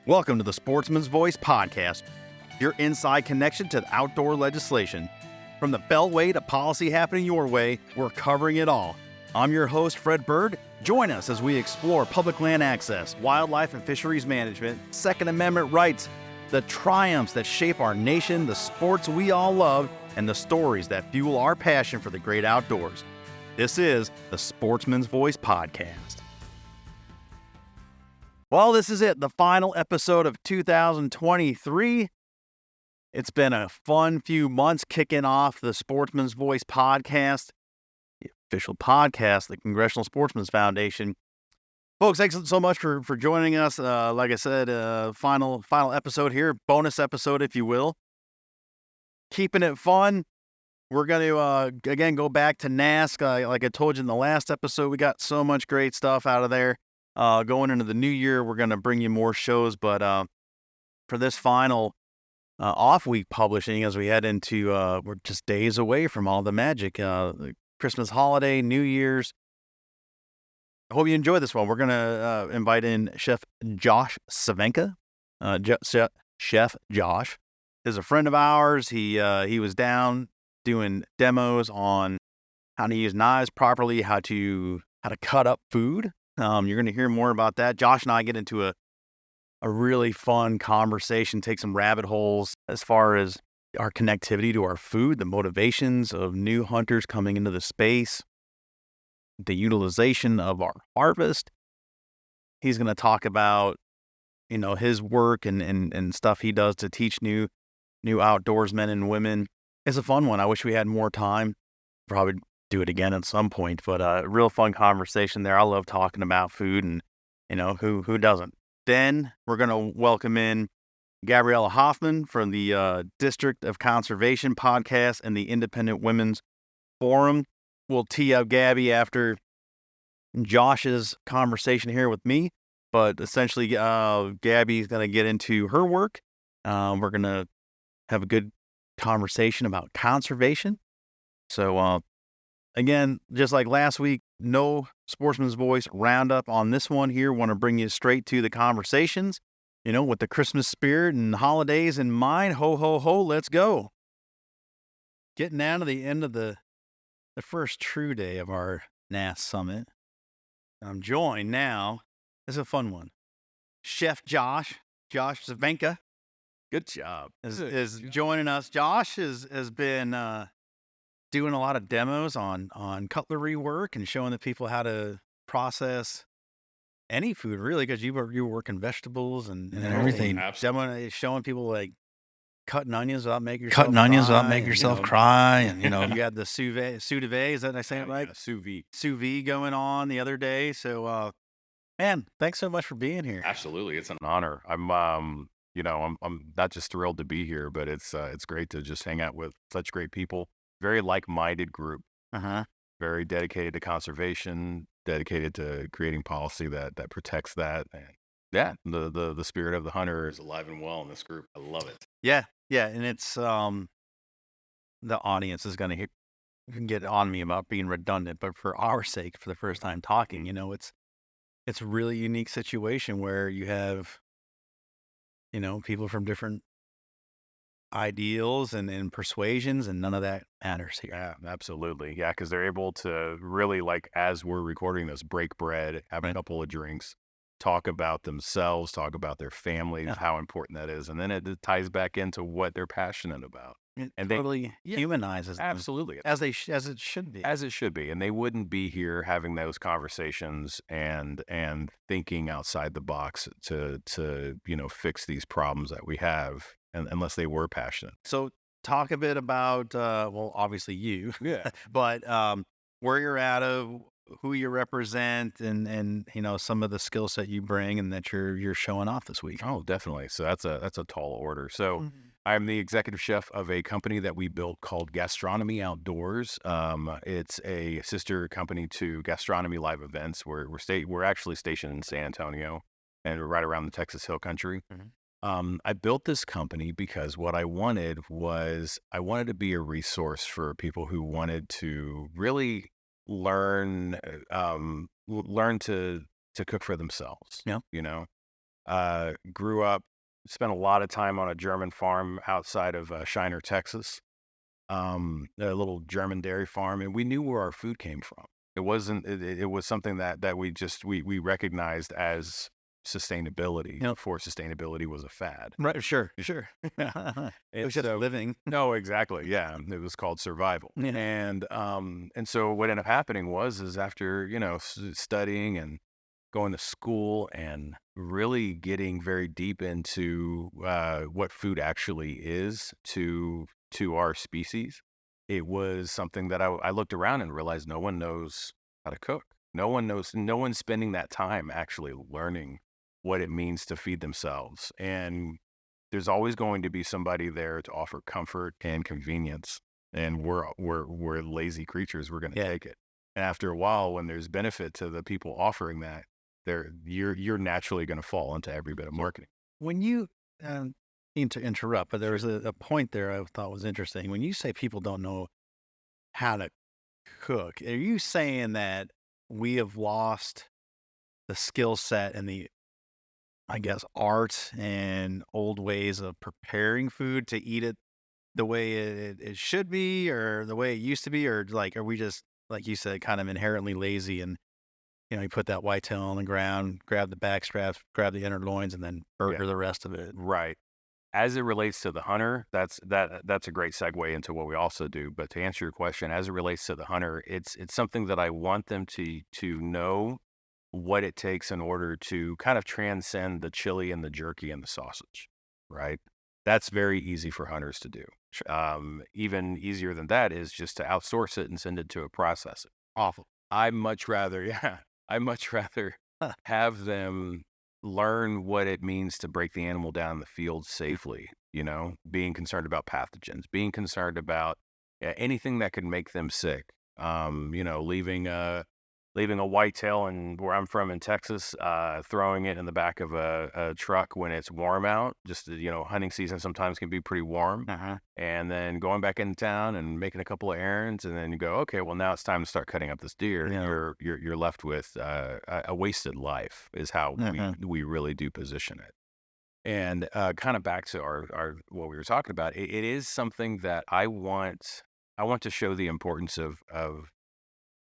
Welcome to the Sportsman's Voice podcast, your inside connection to outdoor legislation. From the Beltway to policy happening your way, we're covering it all. I'm your host, Fred Bird. Join us as we explore public land access, wildlife and fisheries management, Second Amendment rights, the triumphs that shape our nation, the sports we all love, and the stories that fuel our passion for the great outdoors. This is the Sportsman's Voice podcast. Well, this is it, the final episode of 2023. It's been a fun few months kicking off the Sportsman's Voice podcast, the official podcast, the Congressional Sportsmen's Foundation. Folks, thanks so much for joining us. Like I said, final episode here, bonus episode, if you will. Keeping it fun. We're going to, again, go back to NASC. Like I told you in the last episode, we got so much great stuff out of there. Going into the new year, we're going to bring you more shows. But for this final off-week publishing, as we head into, we're just days away from all the magic, the Christmas holiday, New Year's. I hope you enjoy this one. We're going to invite in Chef Josh Schwencke. Chef Josh is a friend of ours. He was down doing demos on how to use knives properly, how to cut up food. You're going to hear more about that. Josh and I get into a really fun conversation, take some rabbit holes as far as our connectivity to our food, the motivations of new hunters coming into the space, the utilization of our harvest. He's going to talk about, his work and stuff he does to teach new outdoorsmen and women. It's a fun one. I wish we had more time. Probably do it again at some point, but a real fun conversation there. I love talking about food, and who doesn't. Then we're going to welcome in Gabriella Hoffman from the District of Conservation podcast and the Independent Women's Forum. We'll tee up Gabby after Josh's conversation here with me, but essentially Gabby's going to get into her work. We're going to have a good conversation about conservation. So again, just like last week, no Sportsman's Voice roundup on this one here. Want to bring you straight to the conversations, with the Christmas spirit and holidays in mind. Ho, ho, ho, let's go. Getting down to the end of the first true day of our NASC summit. I'm joined now. This is a fun one. Chef Josh Schwencke. Good job. Is joining us. Josh has been doing a lot of demos on cutlery work and showing the people how to process any food, really, because you were working vegetables and everything. Demoing, showing people like cutting onions without making yourself cry. And you had the sous vide. Is that I say it right? Yeah, sous vide going on the other day. So, man, thanks so much for being here. Absolutely, it's an honor. I'm not just thrilled to be here, but it's great to just hang out with such great people. Very like-minded group. Very dedicated to conservation, dedicated to creating policy that protects that. And yeah, the spirit of the hunter is alive and well in this group. I love it. Yeah, and it's the audience is going to get on me about being redundant, but for our sake, for the first time talking, it's a really unique situation where you have people from different ideals and persuasions, and none of that matters here. Yeah, absolutely. Yeah, because they're able to really, like, as we're recording this, break bread, have a couple of drinks, talk about themselves, talk about their families, how important that is, and then it ties back into what they're passionate about. It totally humanizes them. Absolutely. As it should be. As it should be. And they wouldn't be here having those conversations and thinking outside the box to fix these problems that we have, unless they were passionate. So talk a bit about, obviously you. Yeah. But where you're out of, who you represent, and some of the skill set you bring and that you're showing off this week. Oh, definitely. So that's a tall order. So I'm the executive chef of a company that we built called Gastronomy Outdoors. It's a sister company to Gastronomy Live Events. We're actually stationed in San Antonio, and we're right around the Texas Hill Country. I built this company because what I wanted to be a resource for people who wanted to really learn to cook for themselves. Yeah. Grew up, spent a lot of time on a German farm outside of Shiner, Texas, a little German dairy farm, and we knew where our food came from. It wasn't. It was something that we recognized as sustainability before sustainability was a fad. Right. Sure. It was just living. No, exactly. Yeah, it was called survival. Yeah. And so what ended up happening is after studying and going to school and really getting very deep into what food actually is to our species, it was something that I looked around and realized no one knows how to cook. No one knows. No one's spending that time actually learning what it means to feed themselves. And there's always going to be somebody there to offer comfort and convenience. And we're lazy creatures. We're going to take it. And after a while, when there's benefit to the people offering that, you're naturally going to fall into every bit of marketing. When you need to interrupt, but there was a point there I thought was interesting. When you say people don't know how to cook, are you saying that we have lost the skill set and the, I guess, art and old ways of preparing food to eat it the way it should be, or the way it used to be, or like, are we just, like you said, kind of inherently lazy and, you put that whitetail on the ground, grab the back straps, grab the inner loins, and then burger the rest of it? Right. As it relates to the hunter, that's a great segue into what we also do. But to answer your question, as it relates to the hunter, it's something that I want them to know what it takes in order to kind of transcend the chili and the jerky and the sausage, right? That's very easy for hunters to do. Even easier than that is just to outsource it and send it to a processor. Awful. I'd much rather have them learn what it means to break the animal down in the field safely, being concerned about pathogens, being concerned about anything that could make them sick. Leaving a whitetail and where I'm from in Texas, throwing it in the back of a truck when it's warm out. Just, hunting season sometimes can be pretty warm. And then going back in town and making a couple of errands, and then you go, okay, well, now it's time to start cutting up this deer. Yeah. You're left with a wasted life is how we really do position it. And kind of back to our what we were talking about, it is something that I want to show the importance of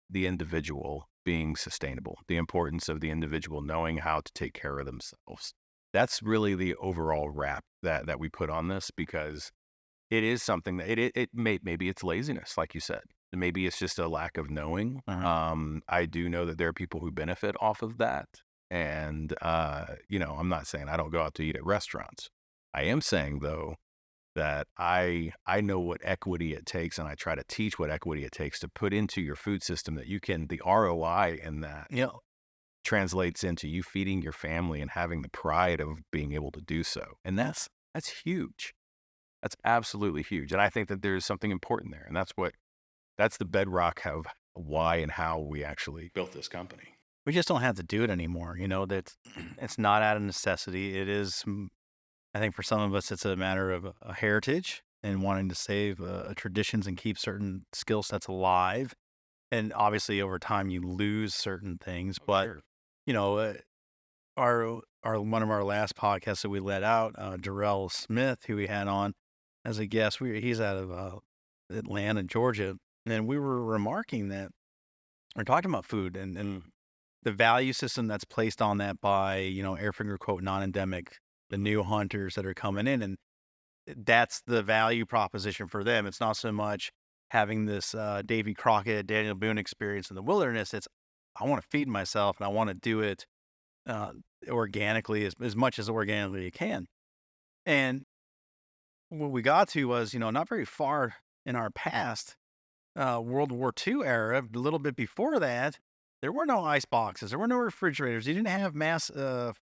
the individual being sustainable, the importance of the individual knowing how to take care of themselves. That's really the overall wrap that we put on this, because it is something that maybe it's laziness, like you said. Maybe it's just a lack of knowing. I do know that there are people who benefit off of that. And, I'm not saying I don't go out to eat at restaurants. I am saying, though, that I know what equity it takes, and I try to teach what equity it takes to put into your food system, that the ROI in that translates into you feeding your family and having the pride of being able to do so. And that's huge. That's absolutely huge. And I think that there's something important there. And that's the bedrock of why and how we actually built this company. We just don't have to do it anymore. That it's not out of necessity. It is, I think for some of us, it's a matter of a heritage and wanting to save traditions and keep certain skill sets alive. And obviously, over time, you lose certain things. But our one of our last podcasts that we let out, Jarrell Smith, who we had on as a guest, he's out of Atlanta, Georgia, and we were remarking that we're talking about food and the value system that's placed on that by air finger quote non-endemic, the new hunters that are coming in, and that's the value proposition for them. It's not so much having this Davy Crockett, Daniel Boone experience in the wilderness. It's, I want to feed myself, and I want to do it organically, as much as organically you can. And what we got to was, not very far in our past, World War II era, a little bit before that, there were no ice boxes. There were no refrigerators. You didn't have mass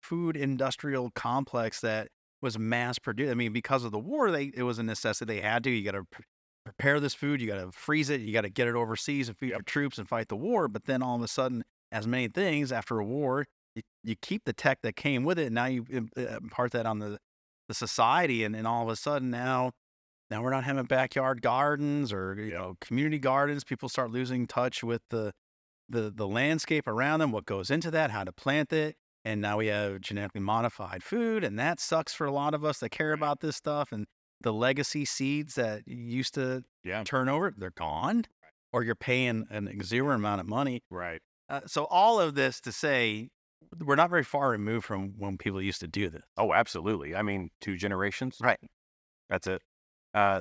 food industrial complex that was mass produced. I mean, because of the war, it was a necessity. They had to. You got to prepare this food. You got to freeze it. You got to get it overseas and feed your troops and fight the war. But then all of a sudden, as many things after a war, you keep the tech that came with it. And now you impart that on the society. And all of a sudden now we're not having backyard gardens or community gardens. People start losing touch with the landscape around them, what goes into that, how to plant it. And now we have genetically modified food, and that sucks for a lot of us that care about this stuff. And the legacy seeds that used to turn over, they're gone, or you're paying an exuberant amount of money. Right. So all of this to say, we're not very far removed from when people used to do this. Oh, absolutely. I mean, 2 generations. Right. That's it.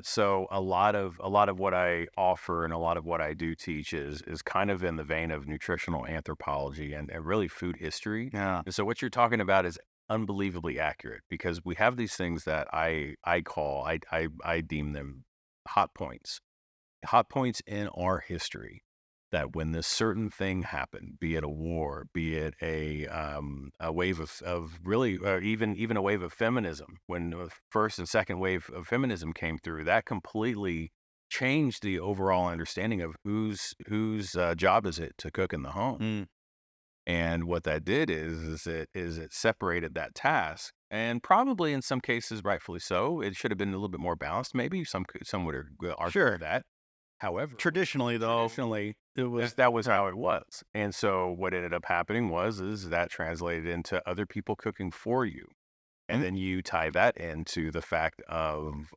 So a lot of what I offer and a lot of what I do teach is kind of in the vein of nutritional anthropology and really food history. Yeah. And so what you're talking about is unbelievably accurate because we have these things that I deem them hot points in our history that when this certain thing happened, be it a war, be it a wave of really, even a wave of feminism, when the first and second wave of feminism came through, that completely changed the overall understanding of whose job is it to cook in the home. Mm. And what that did is it separated that task, and probably in some cases, rightfully so. It should have been a little bit more balanced. Maybe some would argue that. However, Traditionally, though, it was that was how it was. And so what ended up happening is that translated into other people cooking for you. And then you tie that into the fact of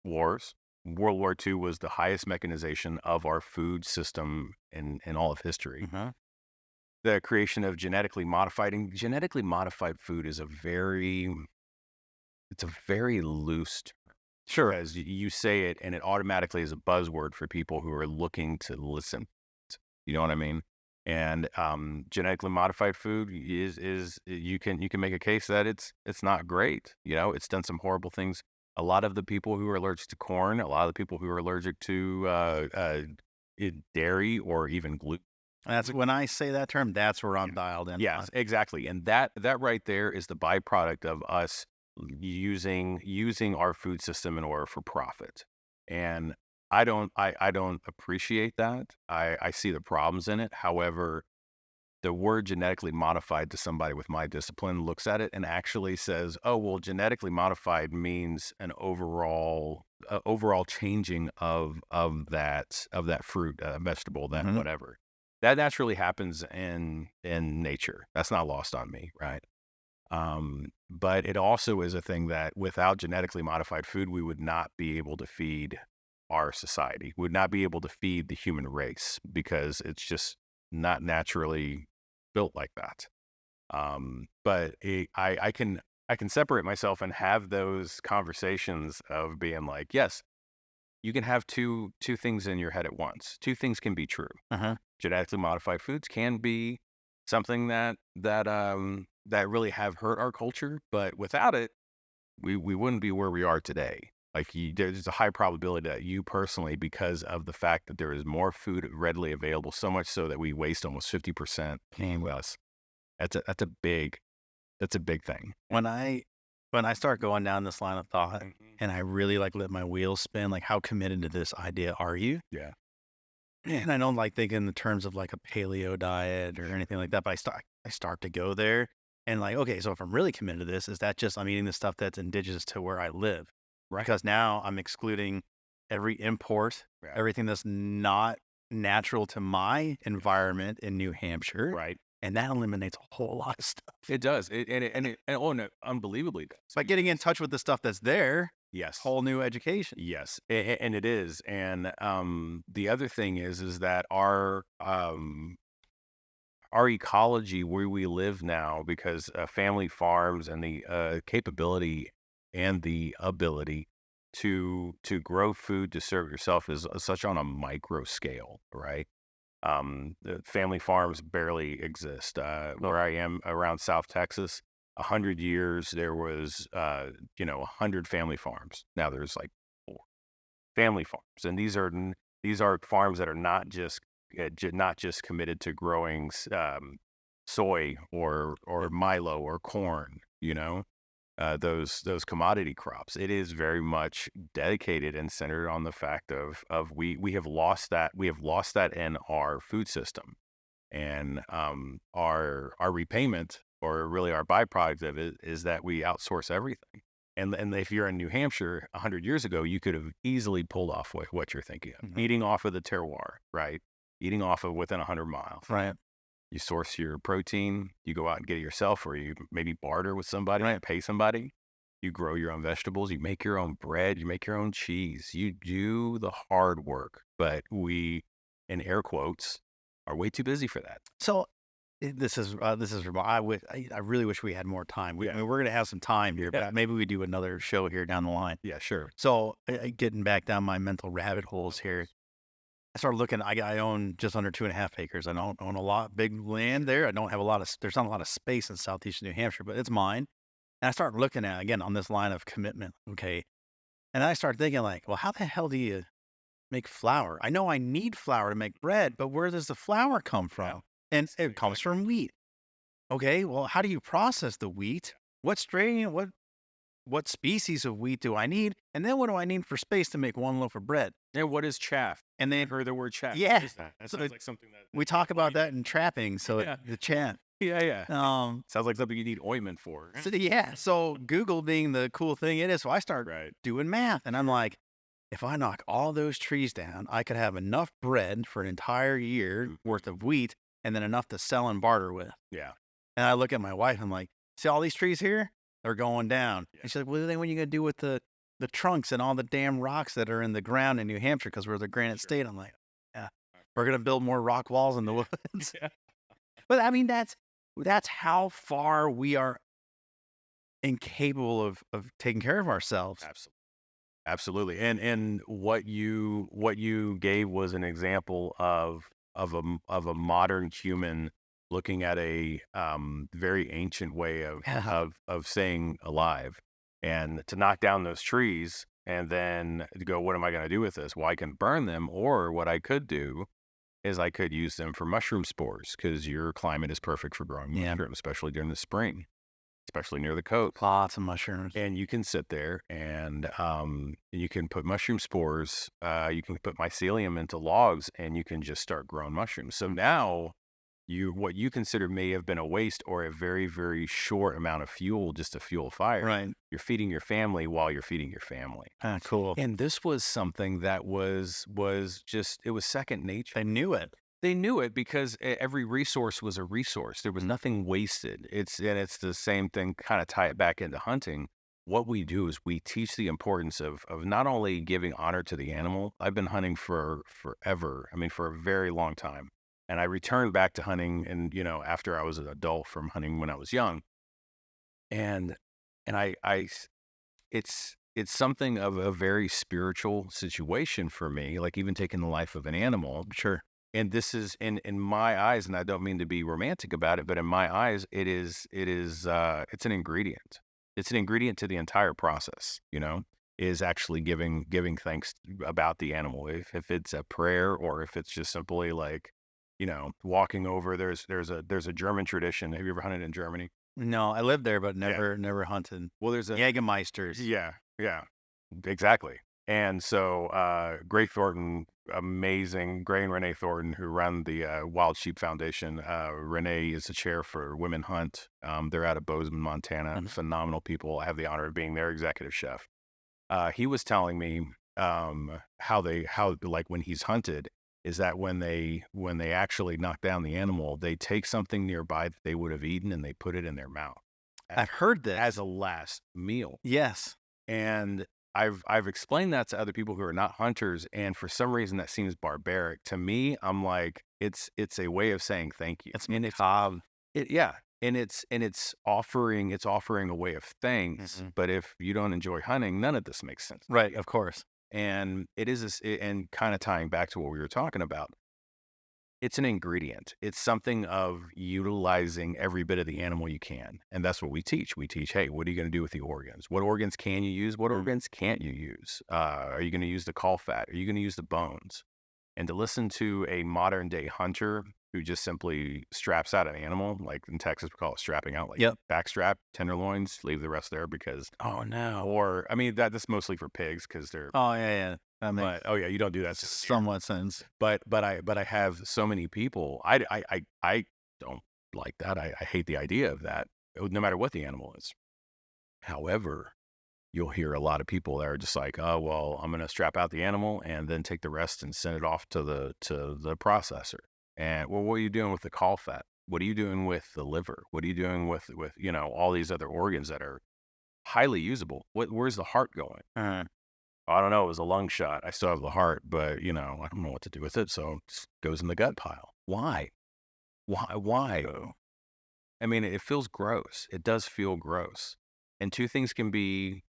wars. World War II was the highest mechanization of our food system in all of history. The creation of genetically modified food is a very loose term. sure. Because you say it and it automatically is a buzzword for people who are looking to listen. You know what I mean? And genetically modified food is you can make a case that it's not great. You know, it's done some horrible things. A lot of the people who are allergic to corn, a lot of the people who are allergic to dairy or even gluten. That's when I say that term. That's where I'm dialed in. Yes, exactly. And that right there is the byproduct of us using our food system in order for profit. And I don't appreciate that. I see the problems in it. However, the word genetically modified to somebody with my discipline looks at it and actually says, oh, well, genetically modified means an overall changing of that fruit, vegetable, that whatever. That naturally happens in nature. That's not lost on me, right? But it also is a thing that without genetically modified food, we would not be able to feed our society, would not be able to feed the human race because it's just not naturally built like that. But I can separate myself and have those conversations of being like, yes, you can have two things in your head at once. Two things can be true. Genetically modified foods can be something that really have hurt our culture, but without it, we wouldn't be where we are today. Like there's a high probability that you personally, because of the fact that there is more food readily available, so much so that we waste almost 50% less. That's a big thing. When I start going down this line of thought and I really like let my wheels spin, like how committed to this idea are you? Yeah. And I don't like thinking in the terms of like a paleo diet or anything like that, but I start to go there and like, okay, so if I'm really committed to this, is that just I'm eating the stuff that's indigenous to where I live? Right. Because now I'm excluding every import, everything that's not natural to my environment in New Hampshire. Right. And that eliminates a whole lot of stuff. It does. And unbelievably does. By getting in touch with the stuff that's there, yes, whole new education. Yes, and it is. And the other thing is that our ecology where we live now, because family farms and the capability and the ability to grow food to serve yourself is such on a micro scale, right? The family farms barely exist. Where I am around South Texas, 100 years, there was, 100 family farms. Now there's like 4 family farms. And these are farms that are not just committed to growing soy or Milo or corn, those commodity crops. It is very much dedicated and centered on the fact of we have lost that in our food system, and our repayment, or really our byproduct of it, is that we outsource everything. And if you're in New Hampshire 100 years ago, you could have easily pulled off what you're thinking of, eating off of the terroir, right? Eating off of within 100 miles, right? You source your protein, you go out and get it yourself, or you maybe barter with somebody, Right. pay somebody. You grow your own vegetables, you make your own bread, you make your own cheese. You do the hard work, but we, in air quotes, are way too busy for that. So this is I really wish we had more time. I mean, we're gonna have some time here, but maybe we do another show here down the line. Yeah, sure. So getting back down my mental rabbit holes here, I started looking. I own just under 2.5 acres. I don't own a lot, big land there. I don't have a lot of. There's not a lot of space in southeastern New Hampshire, but it's mine. And I started looking at again on this line of commitment. Okay, and I started thinking like, well, how the hell do you make flour? I know I need flour to make bread, but where does the flour come from? And it comes from wheat. Okay, well, how do you process the wheat? What strain? What species of wheat do I need? And then what do I need for space to make one loaf of bread? And what is chaff? And then I've heard the word chaff. Yeah. What is that? That So sounds like something that we talk about that in trapping. So Yeah. the chaff. Yeah. Sounds like something you need ointment for. So yeah. So Google being the cool thing it is. So I start doing math, and I'm like, if I knock all those trees down, I could have enough bread for an entire year worth of wheat, and then enough to sell and barter with. Yeah. And I look at my wife, I'm like, see all these trees here? They're going down. And she's like, well, then what are you going to do with the trunks and all the damn rocks that are in the ground in New Hampshire because we're the granite state? I'm like, yeah, we're going to build more rock walls in the woods. But I mean, that's how far we are incapable of taking care of ourselves. Absolutely. And what you gave was an example of a modern human looking at a very ancient way of staying alive, and to knock down those trees and then to go, what am I going to do with this? Well, I can burn them, or what I could do is I could use them for mushroom spores, because your climate is perfect for growing mushrooms, especially during the spring, especially near the coast. Lots of mushrooms. And you can sit there and you can put mushroom spores, you can put mycelium into logs, and you can just start growing mushrooms. So now what you consider may have been a waste or a very, very short amount of fuel just to fuel a fire. Right. You're feeding your family while you're feeding your family. Cool. And this was something that was just, it was second nature. They knew it. They knew it because every resource was a resource. There was nothing wasted. It's the same thing, kind of tie it back into hunting. What we do is we teach the importance of not only giving honor to the animal. I've been hunting for forever. I mean, for a very long time. And I returned back to hunting, and after I was an adult from hunting when I was young. And it's something of a very spiritual situation for me, like even taking the life of an animal. Sure. And this is in my eyes, and I don't mean to be romantic about it, but in my eyes, it's an ingredient. It's an ingredient to the entire process, is actually giving thanks about the animal. If it's a prayer, or if it's just simply like, walking over, there's a German tradition. Have you ever hunted in Germany? No, I lived there, but never hunted. Well, there's a Jägermeisters. Yeah, exactly. And so, Gray Thornton, amazing, Gray and Renee Thornton, who run the Wild Sheep Foundation. Renee is the chair for Women Hunt. They're out of Bozeman, Montana. Phenomenal people. I have the honor of being their executive chef. He was telling me how like when he's hunted, is that when they actually knock down the animal, they take something nearby that they would have eaten and they put it in their mouth. I've heard this as a last meal. Yes. And I've explained that to other people who are not hunters, and for some reason that seems barbaric. To me, I'm like, it's a way of saying thank you. It's macabre. And it's offering a way of thanks. But if you don't enjoy hunting, none of this makes sense. Right, of course. And it is and kind of tying back to what we were talking about, it's an ingredient. It's something of utilizing every bit of the animal you can. And that's what we teach. We teach, hey, what are you going to do with the organs? What organs can you use? What organs can't you use? Are you going to use the caul fat? Are you going to use the bones? And to listen to a modern day hunter who just simply straps out an animal, like in Texas, we call it strapping out, like backstrap, tenderloins, leave the rest there because, oh no. Or, I mean, that's mostly for pigs because they're, oh yeah. But you don't do that. Somewhat sense. But I have so many people. I don't like that. I hate the idea of that, no matter what the animal is. However, you'll hear a lot of people that are just like, oh well, I'm gonna strap out the animal and then take the rest and send it off to the processor. And well, what are you doing with the caul fat? What are you doing with the liver? What are you doing with all these other organs that are highly usable? Where's the heart going? Uh, I don't know. It was a lung shot. I still have the heart, but I don't know what to do with it. So it goes in the gut pile. Why? Why? I mean, it feels gross. It does feel gross. And two things can be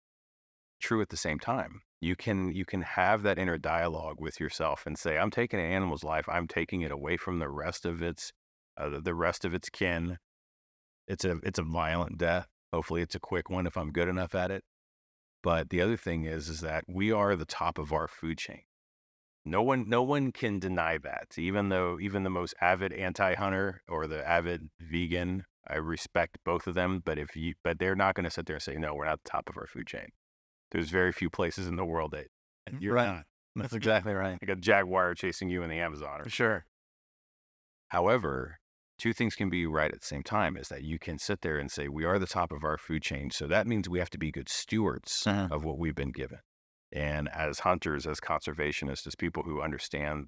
true at the same time. You can have that inner dialogue with yourself and say, I'm taking an animal's life. I'm taking it away from the rest of its kin. It's a violent death. Hopefully it's a quick one if I'm good enough at it. But the other thing is that we are the top of our food chain. No one can deny that. Even the most avid anti-hunter or the avid vegan, I respect both of them. But they're not going to sit there and say, no, we're not the top of our food chain. There's very few places in the world that you're right. not. That's exactly right. Like a jaguar chasing you in the Amazon. For sure. However, two things can be right at the same time, is that you can sit there and say, we are the top of our food chain. So that means we have to be good stewards of what we've been given. And as hunters, as conservationists, as people who understand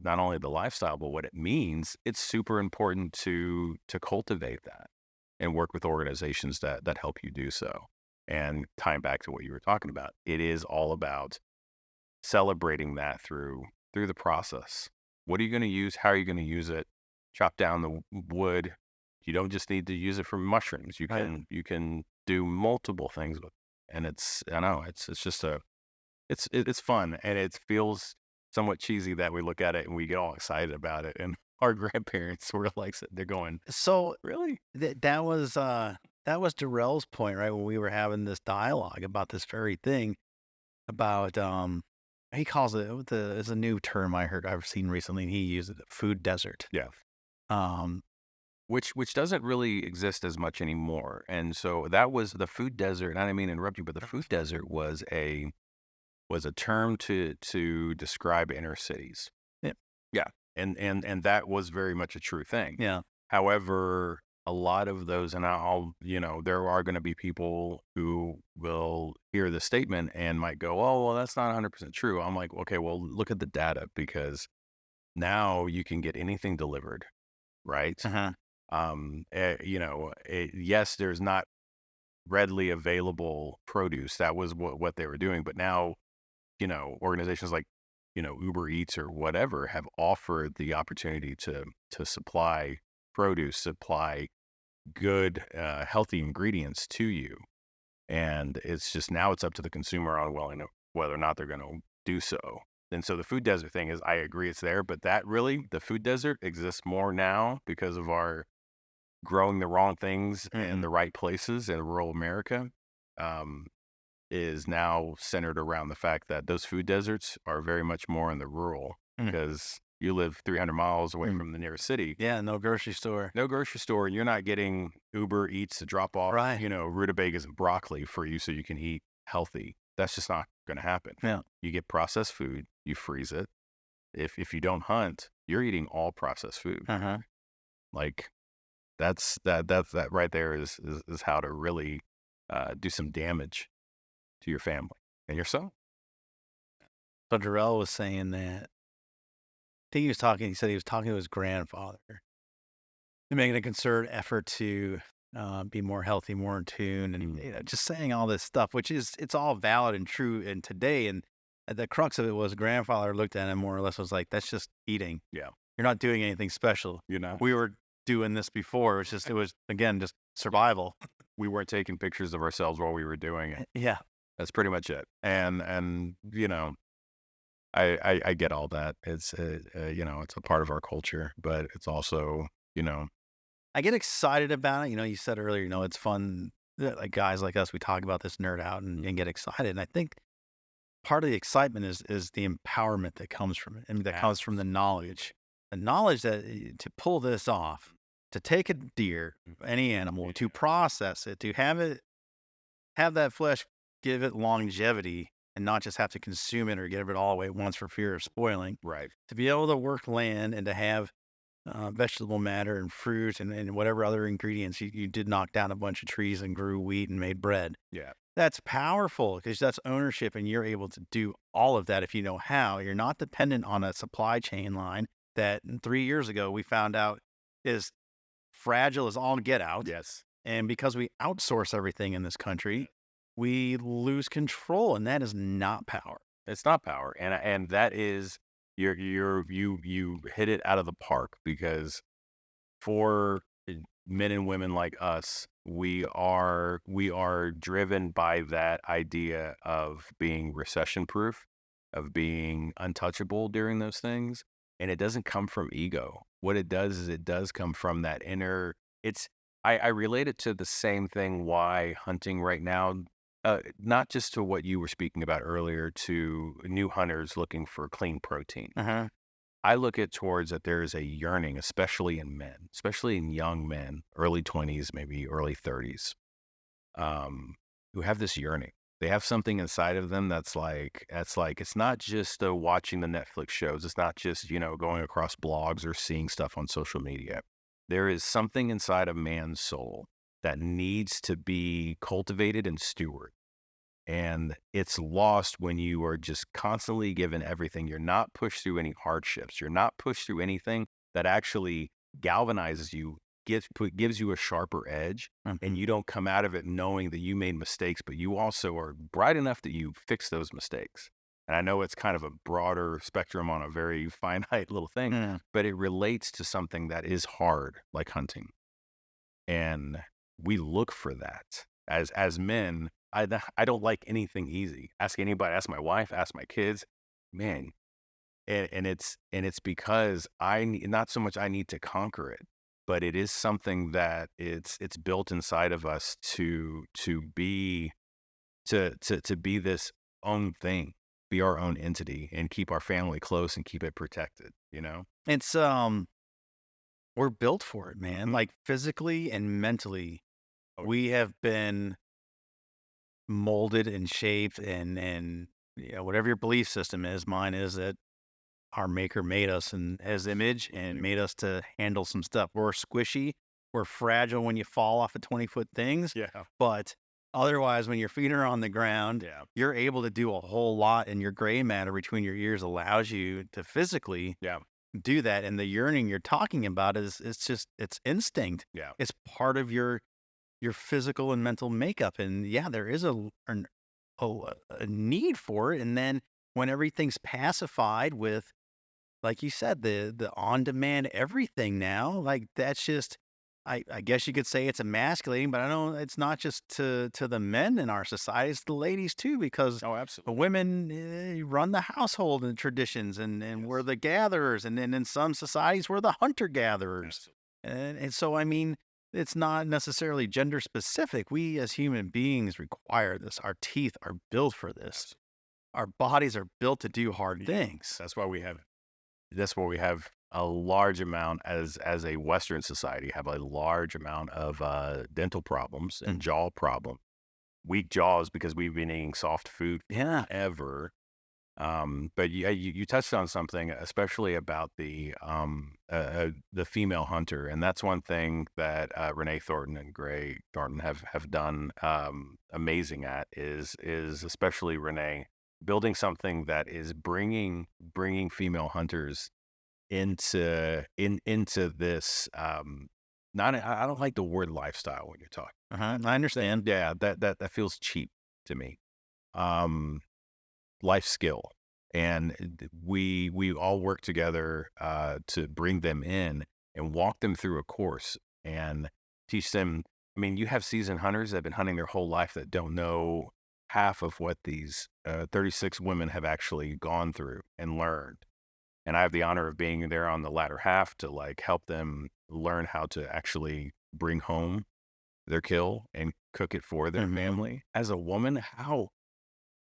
not only the lifestyle, but what it means, it's super important to cultivate that and work with organizations that help you do so. And tying back to what you were talking about, it is all about celebrating that through the process. What are you going to use? How are you going to use it? Chop down the wood. You don't just need to use it for mushrooms. You can do multiple things with it. And it's fun, and it feels somewhat cheesy that we look at it and we get all excited about it. And our grandparents were like, they're going, So really? that was Darrell's point, right? When we were having this dialogue about this very thing about, he calls it, it's a new term I've seen recently, and he used it, food desert. Yeah. Um, Which doesn't really exist as much anymore. And so that was the food desert. And I didn't mean to interrupt you, but the food desert was a term to describe inner cities. Yeah. Yeah. And that was very much a true thing. Yeah. However, a lot of those, and there are going to be people who will hear the statement and might go, oh, well, that's not 100% true. I'm like, okay, well, look at the data, because now you can get anything delivered, right? Yes, there's not readily available produce. That was what they were doing. But now, organizations like, Uber Eats or whatever have offered the opportunity to supply produce, supply good, healthy ingredients to you. And it's just, now it's up to the consumer on whether or not they're going to do so. And so the food desert thing is, I agree it's there, but the food desert exists more now because of our growing the wrong things in the right places in rural America, is now centered around the fact that those food deserts are very much more in the rural, because you live 300 miles away from the nearest city. Yeah, no grocery store. No grocery store, and you're not getting Uber Eats to drop off, rutabagas and broccoli for you so you can eat healthy. That's just not going to happen. Yeah. You get processed food, you freeze it. If you don't hunt, you're eating all processed food. Like, that right there is how to really do some damage to your family and yourself. So Darrell was saying that, I think he said he was talking to his grandfather and making a concerted effort to be more healthy, more in tune, and just saying all this stuff, which it's all valid and true in today. And the crux of it was, grandfather looked at him more or less, was like, that's just eating. Yeah. You're not doing anything special. You're not. We were doing this before. It was again, just survival. We weren't taking pictures of ourselves while we were doing it. Yeah. That's pretty much it. And I get all that. It's it's a part of our culture, but it's also, I get excited about it. You said earlier, it's fun that, like, guys like us, we talk about this, nerd out, and get excited. And I think part of the excitement is the empowerment that comes from it. I mean, that comes from the knowledge that to pull this off, to take a deer, any animal, to process it, to have that flesh, give it longevity, and not just have to consume it or give it all away at once for fear of spoiling. right. To be able to work land and to have vegetable matter and fruit and whatever other ingredients, you did knock down a bunch of trees and grew wheat and made bread. Yeah. That's powerful, because that's ownership, and you're able to do all of that if you know how. You're not dependent on a supply chain line that 3 years ago we found out is fragile as all get out. Yes. And because we outsource everything in this country, we lose control, and that is not power. It's not power. And that is you hit it out of the park, because for men and women like us, we are driven by that idea of being recession proof, of being untouchable during those things. And it doesn't come from ego. What it does is it does come from that inner, I relate it to the same thing why hunting right now, not just to what you were speaking about earlier, to new hunters looking for clean protein. Uh-huh. I look at towards that there is a yearning, especially in men, especially in young men, early 20s, maybe early 30s, who have this yearning. They have something inside of them that's like, it's not just watching the Netflix shows. It's not just, going across blogs or seeing stuff on social media. There is something inside of man's soul that needs to be cultivated and stewarded. And it's lost when you are just constantly given everything. You're not pushed through any hardships. You're not pushed through anything that actually galvanizes you, gives you a sharper edge, and you don't come out of it knowing that you made mistakes, but you also are bright enough that you fix those mistakes. And I know it's kind of a broader spectrum on a very finite little thing, but it relates to something that is hard, like hunting. And we look for that as men. I don't like anything easy. Ask anybody, ask my wife, ask my kids, man. And it's because not so much I need to conquer it, but it is something that it's built inside of us to be this own thing, be our own entity, and keep our family close and keep it protected, It's we're built for it, man. Like physically and mentally, we have been molded and shaped, and whatever your belief system is. Mine is that our maker made us in his image and made us to handle some stuff. We're squishy, we're fragile when you fall off of 20-foot things. Yeah. But otherwise, when your feet are on the ground, you're able to do a whole lot, and your gray matter between your ears allows you to physically do that. And the yearning you're talking about it's instinct. Yeah. It's part of your physical and mental makeup. And there is a need for it. And then when everything's pacified with, like you said, the on-demand everything now, like that's just, I guess you could say it's emasculating, but I know it's not just to the men in our society, it's the ladies too, because absolutely. the women run the household and traditions, and we're the gatherers, and then in some societies we're the hunter-gatherers. And so, I mean, it's not necessarily gender specific. We as human beings require this. Our teeth are built for this. Our bodies are built to do hard things. That's why we have a large amount as a Western society, have a large amount of dental problems and jaw problems. Weak jaws because we've been eating soft food forever. But you touched on something, especially about the female hunter, and that's one thing that Renee Thornton and Gray Thornton have done amazing at is especially Renee building something that is bringing female hunters into this. I don't like the word lifestyle when you're talking. I understand. Yeah, that feels cheap to me. Life skill, and we all work together to bring them in and walk them through a course and teach them. I mean, you have seasoned hunters that have been hunting their whole life that don't know half of what these 36 women have actually gone through and learned. And I have the honor of being there on the latter half to like help them learn how to actually bring home their kill and cook it for their family. As a woman,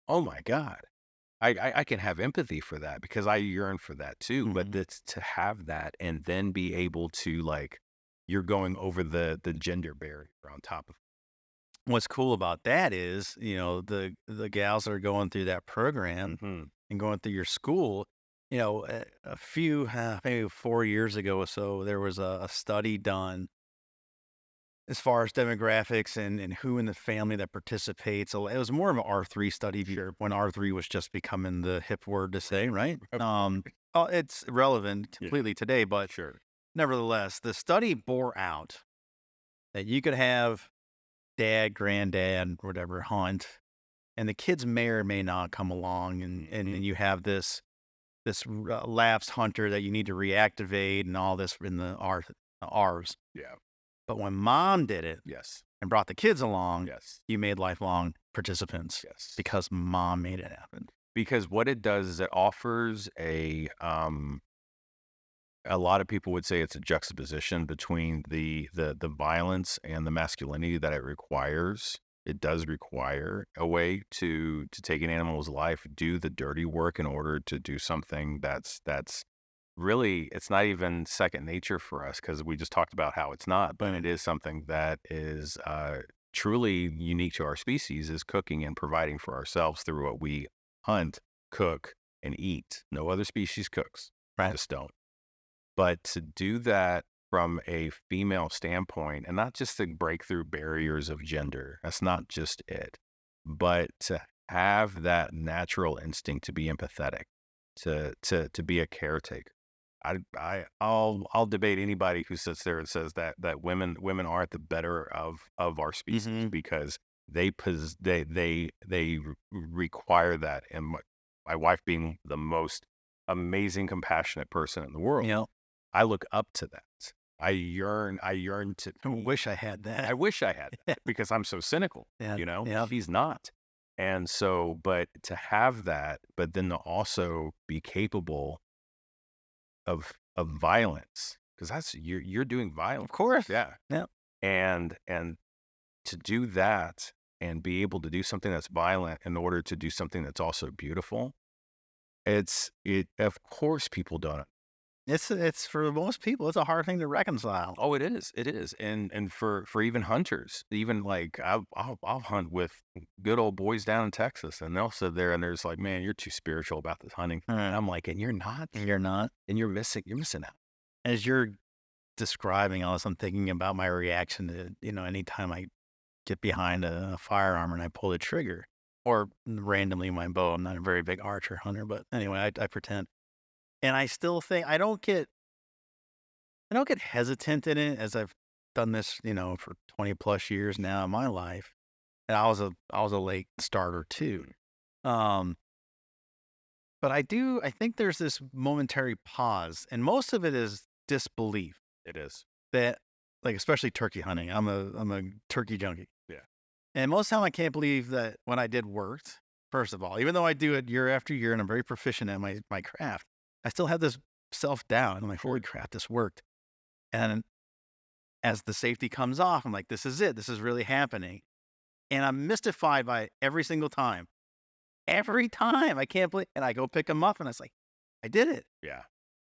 oh my God. I can have empathy for that because I yearn for that too. But it's to have that and then be able to, like, you're going over the gender barrier on top of it. What's cool about that is, the gals that are going through that program and going through your school, a few, maybe 4 years ago or so, there was a study done as far as demographics and who in the family that participates. So it was more of an R3 study when R3 was just becoming the hip word to say, right? It's relevant completely today, but nevertheless, the study bore out that you could have dad, granddad, whatever, hunt, and the kids may or may not come along, and you have this lapsed hunter that you need to reactivate and all this in the R's. Yeah. But when mom did it Yes. and brought the kids along, Yes. you made lifelong participants. Yes. Because mom made it happen. Because what it does is it offers a lot of people would say it's a juxtaposition between the violence and the masculinity that it requires. It does require a way to take an animal's life, do the dirty work in order to do something that's really, it's not even second nature for us, because we just talked about how it's not, but it is something that is truly unique to our species, is cooking and providing for ourselves through what we hunt, cook, and eat. No other species cooks. Right. Just don't. But to do that from a female standpoint, and not just to break through barriers of gender, that's not just it, but to have that natural instinct to be empathetic, to be a caretaker. I'll debate anybody who sits there and says that women aren't the better of our species, because they require that, and my wife being the most amazing, compassionate person in the world. Yeah. I look up to that. I yearn to. I wish I had that. I wish I had that, because I'm so cynical. Yeah. You know, Yeah. she's not. And so, but to have that, but then to also be capable of violence, because that's you're doing violence. Of course. Yeah. Yeah. And to do that and be able to do something that's violent in order to do something that's also beautiful, of course people don't. It's for most people, it's a hard thing to reconcile. Oh, it is. It is. And for even hunters, even like I'll hunt with good old boys down in Texas, and they'll sit there and there's like, man, you're too spiritual about this hunting. Right. And I'm like, and you're not. You're not. And you're missing out. As you're describing all this, I'm thinking about my reaction to, anytime I get behind a firearm and I pull the trigger, or randomly my bow. I'm not a very big archer hunter, but anyway, I pretend. And I still think I don't get hesitant in it, as I've done this, for 20 plus years now in my life. And I was a late starter too. But I think there's this momentary pause, and most of it is disbelief. It is. That, like, especially turkey hunting. I'm a turkey junkie. Yeah. And most of the time I can't believe that what I did worked, first of all, even though I do it year after year and I'm very proficient at my craft. I still have this self-doubt. I'm like, holy crap, this worked. And as the safety comes off, I'm like, this is it. This is really happening. And I'm mystified by it every single time. Every time. I can't believe. And I go pick them up and I was like, I did it. Yeah.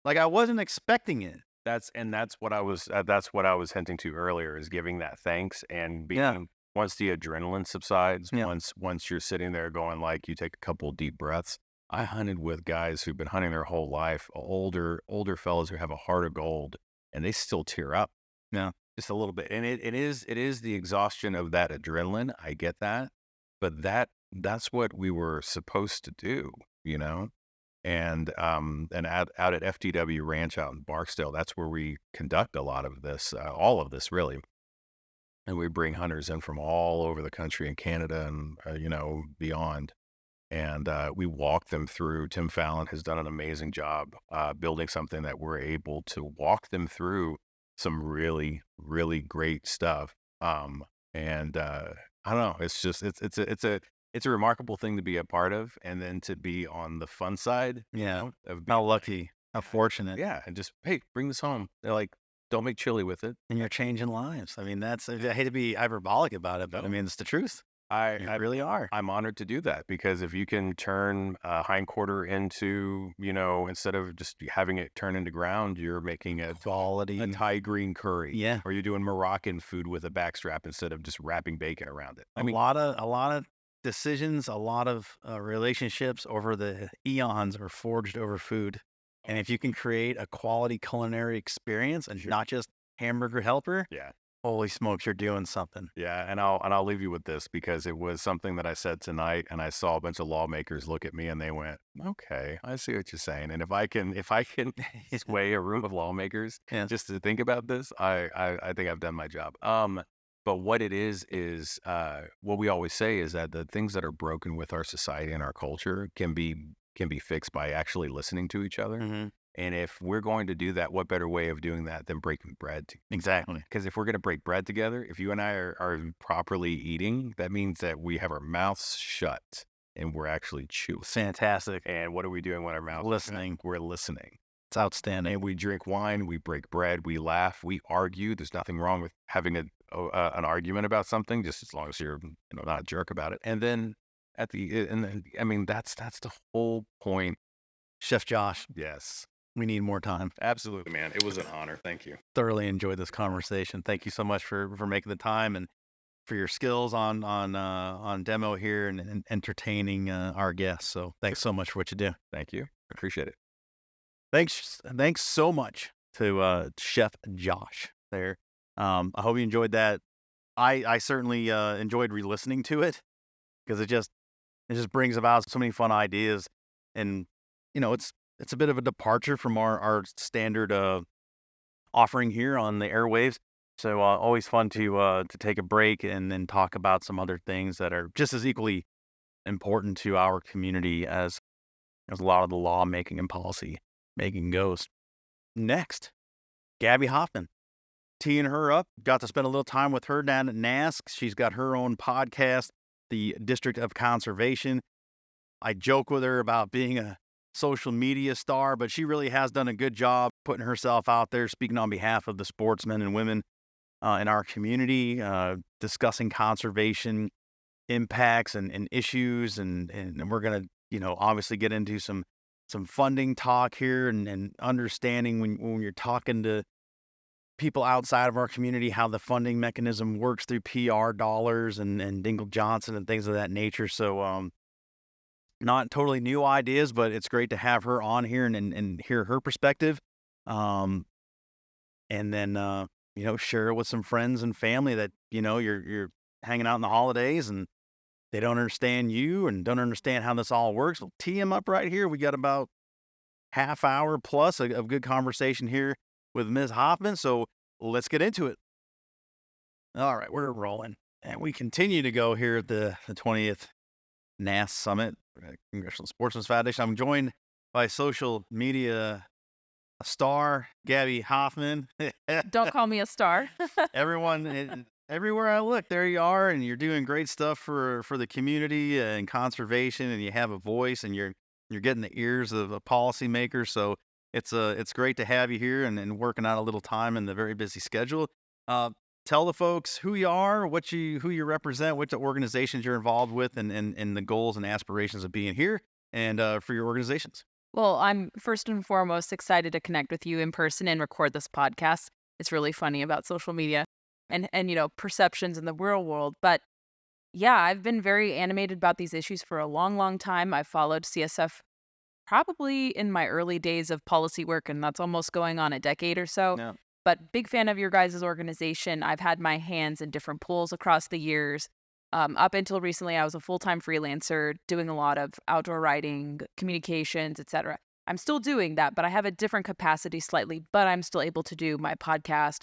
Like, I wasn't expecting it. That's what I was hinting to earlier, is giving that thanks and being, once the adrenaline subsides, once you're sitting there going, like, you take a couple of deep breaths. I hunted with guys who've been hunting their whole life, older fellas who have a heart of gold, and they still tear up. Yeah. Just a little bit. And it is the exhaustion of that adrenaline. I get that. But that's what we were supposed to do, And out at FTW Ranch out in Barksdale, that's where we conduct a lot of this, all of this really. And we bring hunters in from all over the country and Canada and, beyond. And we walk them through. Tim Fallon has done an amazing job building something that we're able to walk them through some really, really great stuff. And I don't know. It's just it's a remarkable thing to be a part of, and then to be on the fun side. Yeah. Of How lucky, how fortunate. Yeah, and just, hey, bring this home. They're like, don't make chili with it. And you're changing lives. I mean, I hate to be hyperbolic about it, but I mean, it's the truth. I really are. I'm honored to do that, because if you can turn a hindquarter into, instead of just having it turn into ground, you're making a quality, a Thai green curry. Yeah. Or you're doing Moroccan food with a backstrap instead of just wrapping bacon around it. A lot of decisions, a lot of relationships over the eons are forged over food. And if you can create a quality culinary experience and not just hamburger helper, Holy smokes, you're doing something. Yeah, and I'll leave you with this because it was something that I said tonight, and I saw a bunch of lawmakers look at me and they went, "Okay, I see what you're saying." And if I can sway a room of lawmakers Yes. just to think about this, I think I've done my job. But what it is what we always say is that the things that are broken with our society and our culture can be fixed by actually listening to each other. Mm-hmm. And if we're going to do that, what better way of doing that than breaking bread? Exactly. Because if we're going to break bread together, if you and I are properly eating, that means that we have our mouths shut and we're actually chewing. Fantastic. And what are we doing when our mouths are shut? Listening. We're listening. It's outstanding. And we drink wine, we break bread, we laugh, we argue. There's nothing wrong with having an argument about something, just as long as you're not a jerk about it. And then I mean, that's the whole point. Chef Josh, Yes. we need more time. Absolutely, man. It was an honor. Thank you. Thoroughly enjoyed this conversation. Thank you so much for making the time and for your skills on demo here and entertaining our guests. So thanks so much for what you do. Thank you. Appreciate it. Thanks so much to Chef Josh there. I hope you enjoyed that. I certainly enjoyed re-listening to it because it just brings about so many fun ideas, and it's a bit of a departure from our standard offering here on the airwaves. So always fun to take a break and then talk about some other things that are just as equally important to our community as a lot of the lawmaking and policy making goes. Next, Gabby Hoffman. Teeing her up, got to spend a little time with her down at NASC. She's got her own podcast, the District of Conservation. I joke with her about being a social media star, but she really has done a good job putting herself out there, speaking on behalf of the sportsmen and women in our community, discussing conservation impacts and issues, and we're gonna obviously get into some funding talk here and understanding when you're talking to people outside of our community how the funding mechanism works through PR dollars and Dingle Johnson and things of that nature. So not totally new ideas, but it's great to have her on here and hear her perspective. And then share it with some friends and family that you're hanging out in the holidays and they don't understand you and don't understand how this all works. We'll tee them up right here. We got about half hour plus of good conversation here with Ms. Hoffman. So let's get into it. All right, we're rolling. And we continue to go here at the 20th NASC Summit, Congressional Sportsmen's Foundation. I'm joined by social media star, Gabby Hoffman. Don't call me a star. Everyone, everywhere I look, there you are, and you're doing great stuff for the community and conservation, and you have a voice, and you're getting the ears of policymakers. So it's great to have you here and working out a little time in the very busy schedule. Tell the folks who you are, who you represent, which organizations you're involved with, and the goals and aspirations of being here and for your organizations. Well, I'm first and foremost excited to connect with you in person and record this podcast. It's really funny about social media and perceptions in the real world. But yeah, I've been very animated about these issues for a long, long time. I've followed CSF probably in my early days of policy work, and that's almost going on a decade or so. Yeah. But big fan of your guys' organization. I've had my hands in different pools across the years. Up until recently, I was a full-time freelancer doing a lot of outdoor writing, communications, etc. I'm still doing that, but I have a different capacity slightly, but I'm still able to do my podcast,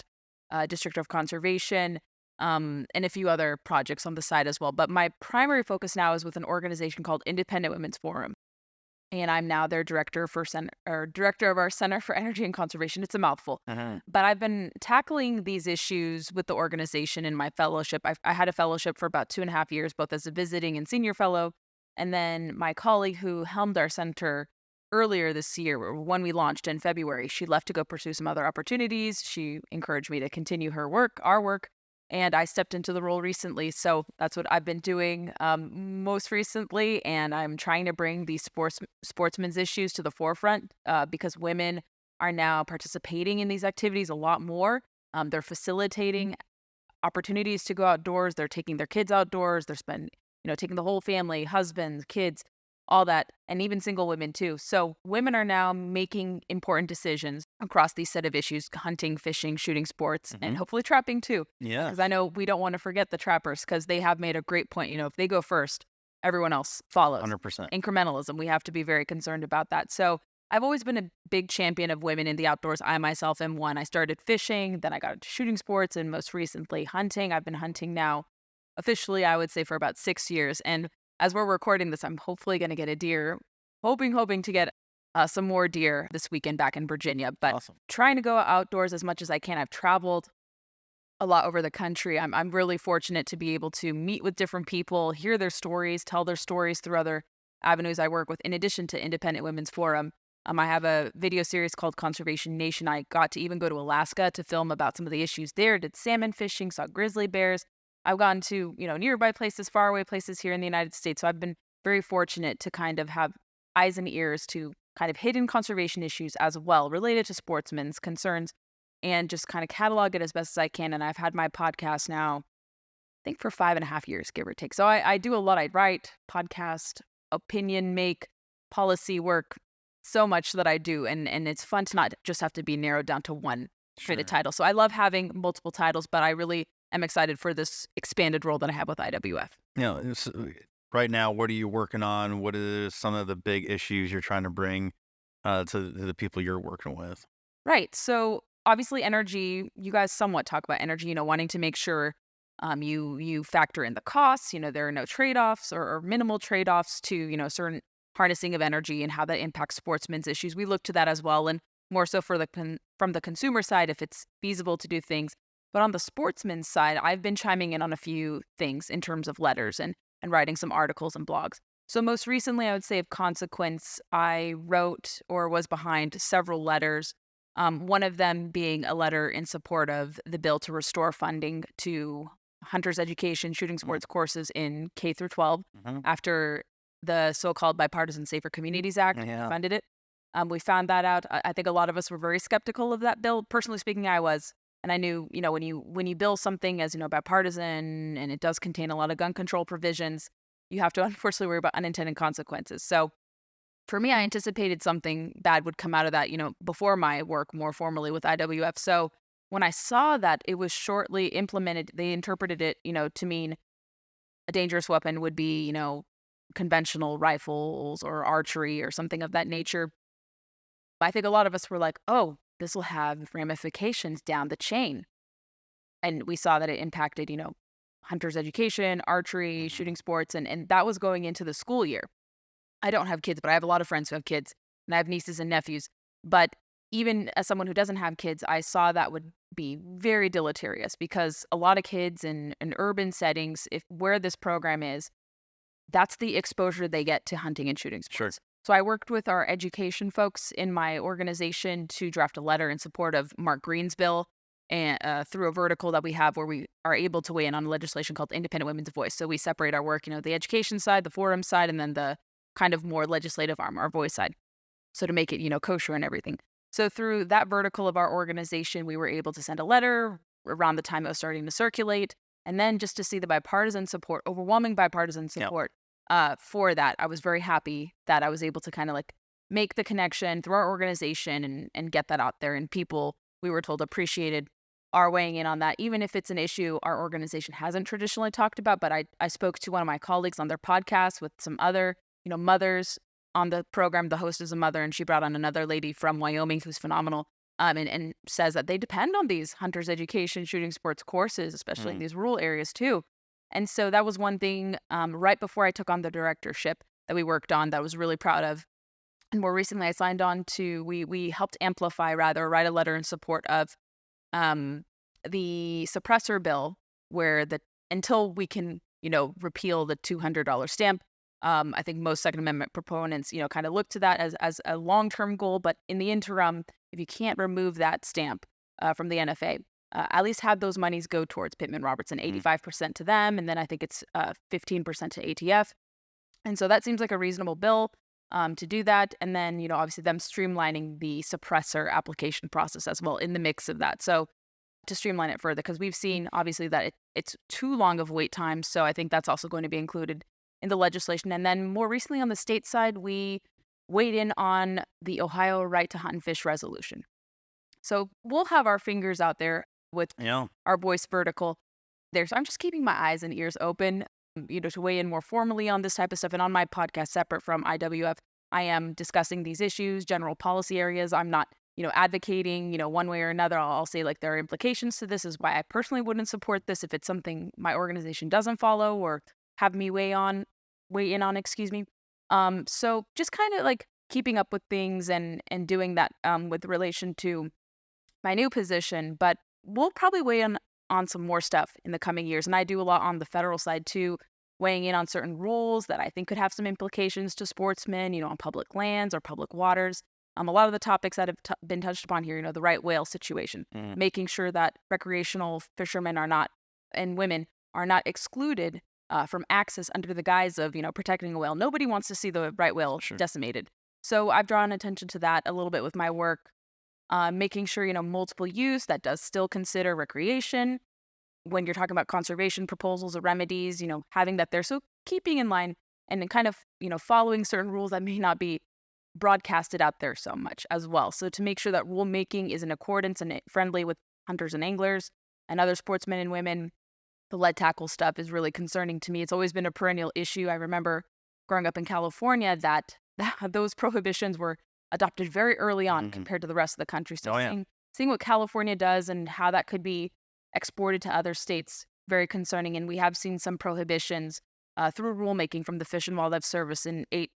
District of Conservation, and a few other projects on the side as well. But my primary focus now is with an organization called Independent Women's Forum. And I'm now their director of our Center for Energy and Conservation. It's a mouthful. Uh-huh. But I've been tackling these issues with the organization in my fellowship. I had a fellowship for about 2.5 years, both as a visiting and senior fellow. And then my colleague who helmed our center earlier this year, when we launched in February, she left to go pursue some other opportunities. She encouraged me to continue our work. And I stepped into the role recently. So that's what I've been doing most recently. And I'm trying to bring these sportsmen's issues to the forefront because women are now participating in these activities a lot more. They're facilitating opportunities to go outdoors. They're taking their kids outdoors. They're taking the whole family, husbands, kids, all that, and even single women too. So women are now making important decisions across these set of issues: hunting, fishing, shooting sports, and hopefully trapping too. Yeah. Because I know we don't want to forget the trappers, because they have made a great point. If they go first, everyone else follows. 100%. Incrementalism, we have to be very concerned about that. So I've always been a big champion of women in the outdoors. I myself am one. I started fishing, then I got into shooting sports, and most recently hunting. I've been hunting now officially, I would say, for about 6 years. And as we're recording this, I'm hopefully going to get a deer, hoping to get some more deer this weekend back in Virginia. But Awesome. trying to go outdoors as much as I can. I've traveled a lot over the country. I'm really fortunate to be able to meet with different people, hear their stories, tell their stories through other avenues I work with, in addition to Independent Women's Forum. I have a video series called Conservation Nation. I got to even go to Alaska to film about some of the issues there, did salmon fishing, saw grizzly bears. I've gone to, nearby places, faraway places here in the United States. So I've been very fortunate to kind of have eyes and ears to kind of hidden conservation issues as well related to sportsmen's concerns, and just kind of catalog it as best as I can. And I've had my podcast now, I think, for 5.5 years, give or take. So I do a lot. I write, podcast, opinion make, policy work, so much that I do. And it's fun to not just have to be narrowed down to one kind of title. So I love having multiple titles, but I really am excited for this expanded role that I have with IWF. Right now, what are you working on? What are some of the big issues you're trying to bring to the people you're working with? Right. So obviously energy, you guys somewhat talk about energy, wanting to make sure you factor in the costs. There are no trade-offs or minimal trade-offs to, certain harnessing of energy and how that impacts sportsmen's issues. We look to that as well, and more so for from the consumer side, if it's feasible to do things. But on the sportsman's side, I've been chiming in on a few things in terms of letters and writing some articles and blogs. So most recently, I would say of consequence, I wrote or was behind several letters. One of them being a letter in support of the bill to restore funding to hunters education, shooting sports courses in K through 12 after the so-called Bipartisan Safer Communities Act funded it. We found that out. I think a lot of us were very skeptical of that bill. Personally speaking, I was. And I knew, when you bill something as, bipartisan, and it does contain a lot of gun control provisions, you have to unfortunately worry about unintended consequences. So for me, I anticipated something bad would come out of that, before my work more formally with IWF. So when I saw that it was shortly implemented, they interpreted it, to mean a dangerous weapon would be, conventional rifles or archery or something of that nature. I think a lot of us were like, oh, this will have ramifications down the chain. And we saw that it impacted, hunters education, archery, shooting sports, and that was going into the school year. I don't have kids, but I have a lot of friends who have kids, and I have nieces and nephews. But even as someone who doesn't have kids, I saw that would be very deleterious, because a lot of kids in urban settings, where this program is, that's the exposure they get to hunting and shooting sports. Sure. So I worked with our education folks in my organization to draft a letter in support of Mark Green's bill, and through a vertical that we have where we are able to weigh in on legislation called Independent Women's Voice. So we separate our work, the education side, the forum side, and then the kind of more legislative arm, our voice side. So to make it, kosher and everything. So through that vertical of our organization, we were able to send a letter around the time it was starting to circulate. And then just to see the bipartisan support, overwhelming bipartisan support for that, I was very happy that I was able to kind of make the connection through our organization and get that out there. And people, we were told, appreciated our weighing in on that, even if it's an issue our organization hasn't traditionally talked about. But I spoke to one of my colleagues on their podcast with some other, mothers on the program. The host is a mother, and she brought on another lady from Wyoming who's phenomenal, and says that they depend on these hunters education, shooting sports courses, especially in these rural areas too. And so that was one thing right before I took on the directorship that we worked on that I was really proud of. And more recently, I signed on to, we helped amplify, write a letter in support of the suppressor bill, where until we can, repeal the $200 stamp, I think most Second Amendment proponents, kind of look to that as a long-term goal. But in the interim, if you can't remove that stamp from the NFA, at least have those monies go towards Pittman Robertson, 85% to them, and then I think it's 15% to ATF. And so that seems like a reasonable bill to do that. And then, obviously them streamlining the suppressor application process as well in the mix of that. So to streamline it further, because we've seen obviously that it's too long of wait time. So I think that's also going to be included in the legislation. And then more recently on the state side, we weighed in on the Ohio Right to Hunt and Fish resolution. So we'll have our fingers out there with our voice vertical there. So I'm just keeping my eyes and ears open, to weigh in more formally on this type of stuff. And on my podcast, separate from IWF, I am discussing these issues, general policy areas. I'm not, advocating, one way or another. I'll say like there are implications to this, is why I personally wouldn't support this if it's something my organization doesn't follow or have me weigh in on, excuse me. So just kind of like keeping up with things and doing that with relation to my new position, but we'll probably weigh in on some more stuff in the coming years. And I do a lot on the federal side too, weighing in on certain rules that I think could have some implications to sportsmen, on public lands or public waters. A lot of the topics that have been touched upon here, the right whale situation, making sure that recreational fishermen are not, and women are not excluded from access under the guise of, protecting a whale. Nobody wants to see the right whale decimated. So I've drawn attention to that a little bit with my work. Making sure, multiple use, that does still consider recreation. When you're talking about conservation proposals or remedies, having that there. So keeping in line and then kind of, following certain rules that may not be broadcasted out there so much as well. So to make sure that rulemaking is in accordance and friendly with hunters and anglers and other sportsmen and women. The lead tackle stuff is really concerning to me. It's always been a perennial issue. I remember growing up in California that those prohibitions were adopted very early on compared to the rest of the country. So seeing what California does and how that could be exported to other states, very concerning. And we have seen some prohibitions through rulemaking from the Fish and Wildlife Service in 8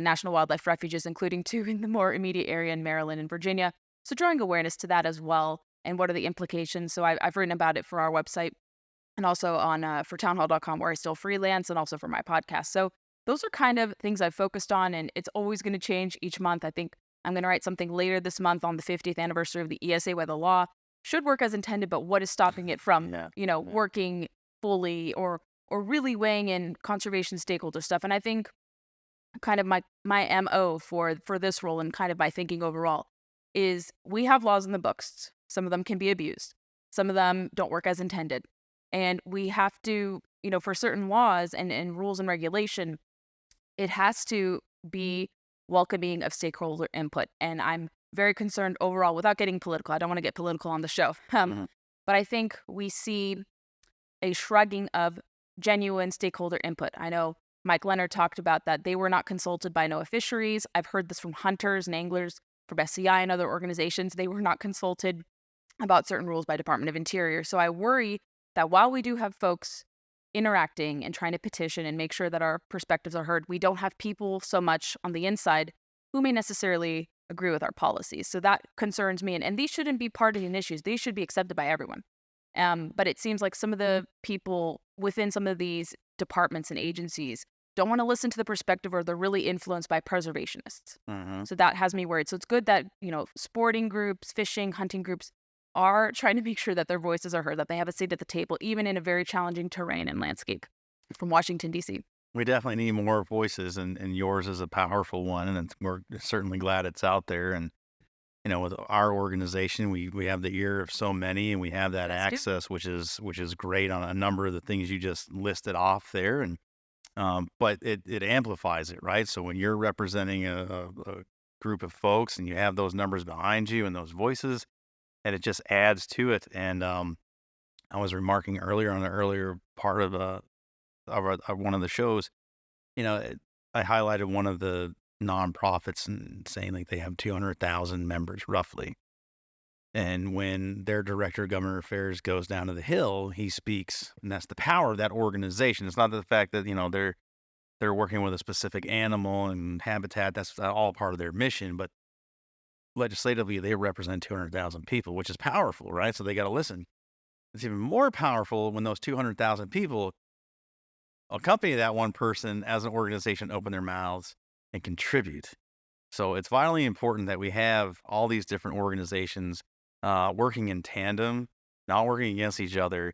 national wildlife refuges, including 2 in the more immediate area in Maryland and Virginia. So drawing awareness to that as well, and what are the implications. So I've written about it for our website and also on for townhall.com, where I still freelance, and also for my podcast. So those are kind of things I've focused on, and it's always going to change each month. I think I'm going to write something later this month on the 50th anniversary of the ESA, where the law should work as intended, but what is stopping it from, working fully or really weighing in conservation stakeholder stuff. And I think kind of my MO for this role and kind of my thinking overall is we have laws in the books. Some of them can be abused. Some of them don't work as intended. And we have to, for certain laws and rules and regulation, it has to be welcoming of stakeholder input. And I'm very concerned overall, without getting political. I don't want to get political on the show. But I think we see a shrugging of genuine stakeholder input. I know Mike Leonard talked about that they were not consulted by NOAA Fisheries. I've heard this from hunters and anglers from SCI and other organizations. They were not consulted about certain rules by Department of Interior. So I worry that while we do have folks interacting and trying to petition and make sure that our perspectives are heard, we don't have people so much on the inside who may necessarily agree with our policies. So that concerns me. And these shouldn't be partisan issues. These should be accepted by everyone. But it seems like some of the people within some of these departments and agencies don't want to listen to the perspective, or they're really influenced by preservationists. So that has me worried. So it's good that, sporting groups, fishing, hunting groups are trying to make sure that their voices are heard, that they have a seat at the table, even in a very challenging terrain and landscape from Washington, D.C. We definitely need more voices, and yours is a powerful one, and we're certainly glad it's out there. And, with our organization, we have the ear of so many, and we have that access, which is great on a number of the things you just listed off there. And but it amplifies it, right? So when you're representing a group of folks and you have those numbers behind you and those voices, and it just adds to it. And I was remarking earlier on an earlier part of one of the shows, I highlighted one of the nonprofits and saying like they have 200,000 members roughly. And when their director of government affairs goes down to the Hill, he speaks, and that's the power of that organization. It's not the fact that, they're working with a specific animal and habitat. That's all part of their mission, but legislatively, they represent 200,000 people, which is powerful, right? So they got to listen. It's even more powerful when those 200,000 people accompany that one person as an organization, open their mouths and contribute. So it's vitally important that we have all these different organizations working in tandem, not working against each other.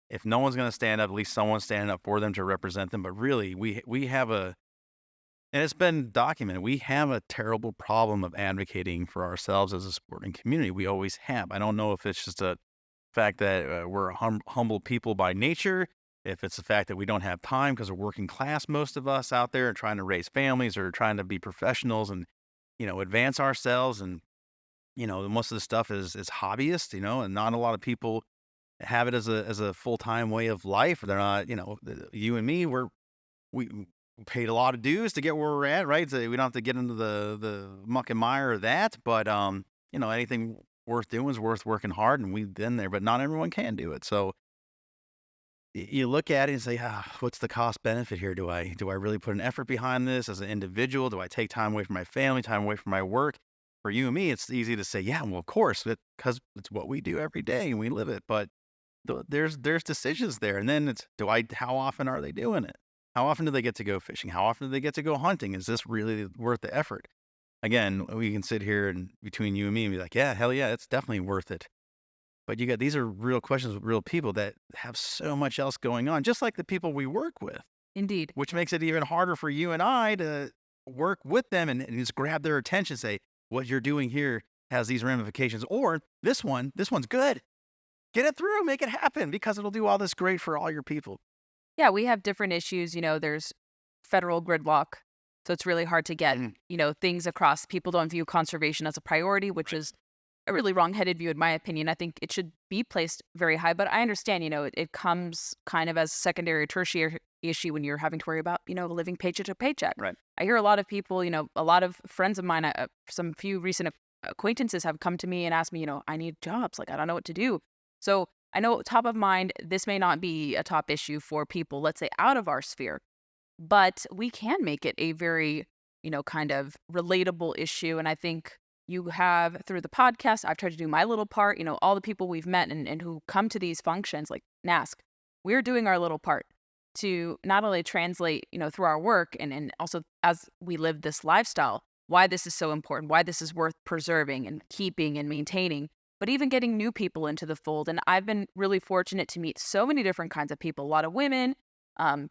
If no one's going to stand up, at least someone's standing up for them to represent them. But really, we have and it's been documented, we have a terrible problem of advocating for ourselves as a sporting community. We always have. I don't know if it's just a fact that we're humble people by nature, if it's the fact that we don't have time because we're working class, most of us out there, and trying to raise families or trying to be professionals and, advance ourselves. And, most of the stuff is hobbyist, and not a lot of people have it as a full-time way of life. They're not, you and me, we paid a lot of dues to get where we're at, right? So we don't have to get into the muck and mire of that. But, anything worth doing is worth working hard, and we've been there, but not everyone can do it. So you look at it and say, what's the cost benefit here? Do I really put an effort behind this as an individual? Do I take time away from my family, time away from my work? For you and me, it's easy to say, yeah, well, of course, because it's what we do every day and we live it. But there's decisions there. And then it's, how often are they doing it? How often do they get to go fishing? How often do they get to go hunting? Is this really worth the effort? Again, we can sit here and between you and me and be like, yeah, hell yeah, it's definitely worth it. But these are real questions with real people that have so much else going on, just like the people we work with. Indeed. Which makes it even harder for you and I to work with them and just grab their attention, say, what you're doing here has these ramifications. Or this one's good. Get it through, make it happen, because it'll do all this great for all your people. Yeah, we have different issues. There's federal gridlock. So it's really hard to get, things across. People don't view conservation as a priority, which is a really wrong-headed view, in my opinion. I think it should be placed very high, but I understand, it comes kind of as a secondary or tertiary issue when you're having to worry about, living paycheck to paycheck. Right. I hear a lot of people, a lot of friends of mine, some few recent acquaintances have come to me and asked me, I need jobs. Like, I don't know what to do. So I know top of mind, this may not be a top issue for people, let's say, out of our sphere, but we can make it a very, kind of relatable issue. And I think you have, through the podcast, I've tried to do my little part. All the people we've met and who come to these functions like NASC, we're doing our little part to not only translate, through our work and also as we live this lifestyle, why this is so important, why this is worth preserving and keeping and maintaining, but even getting new people into the fold. And I've been really fortunate to meet so many different kinds of people, a lot of women,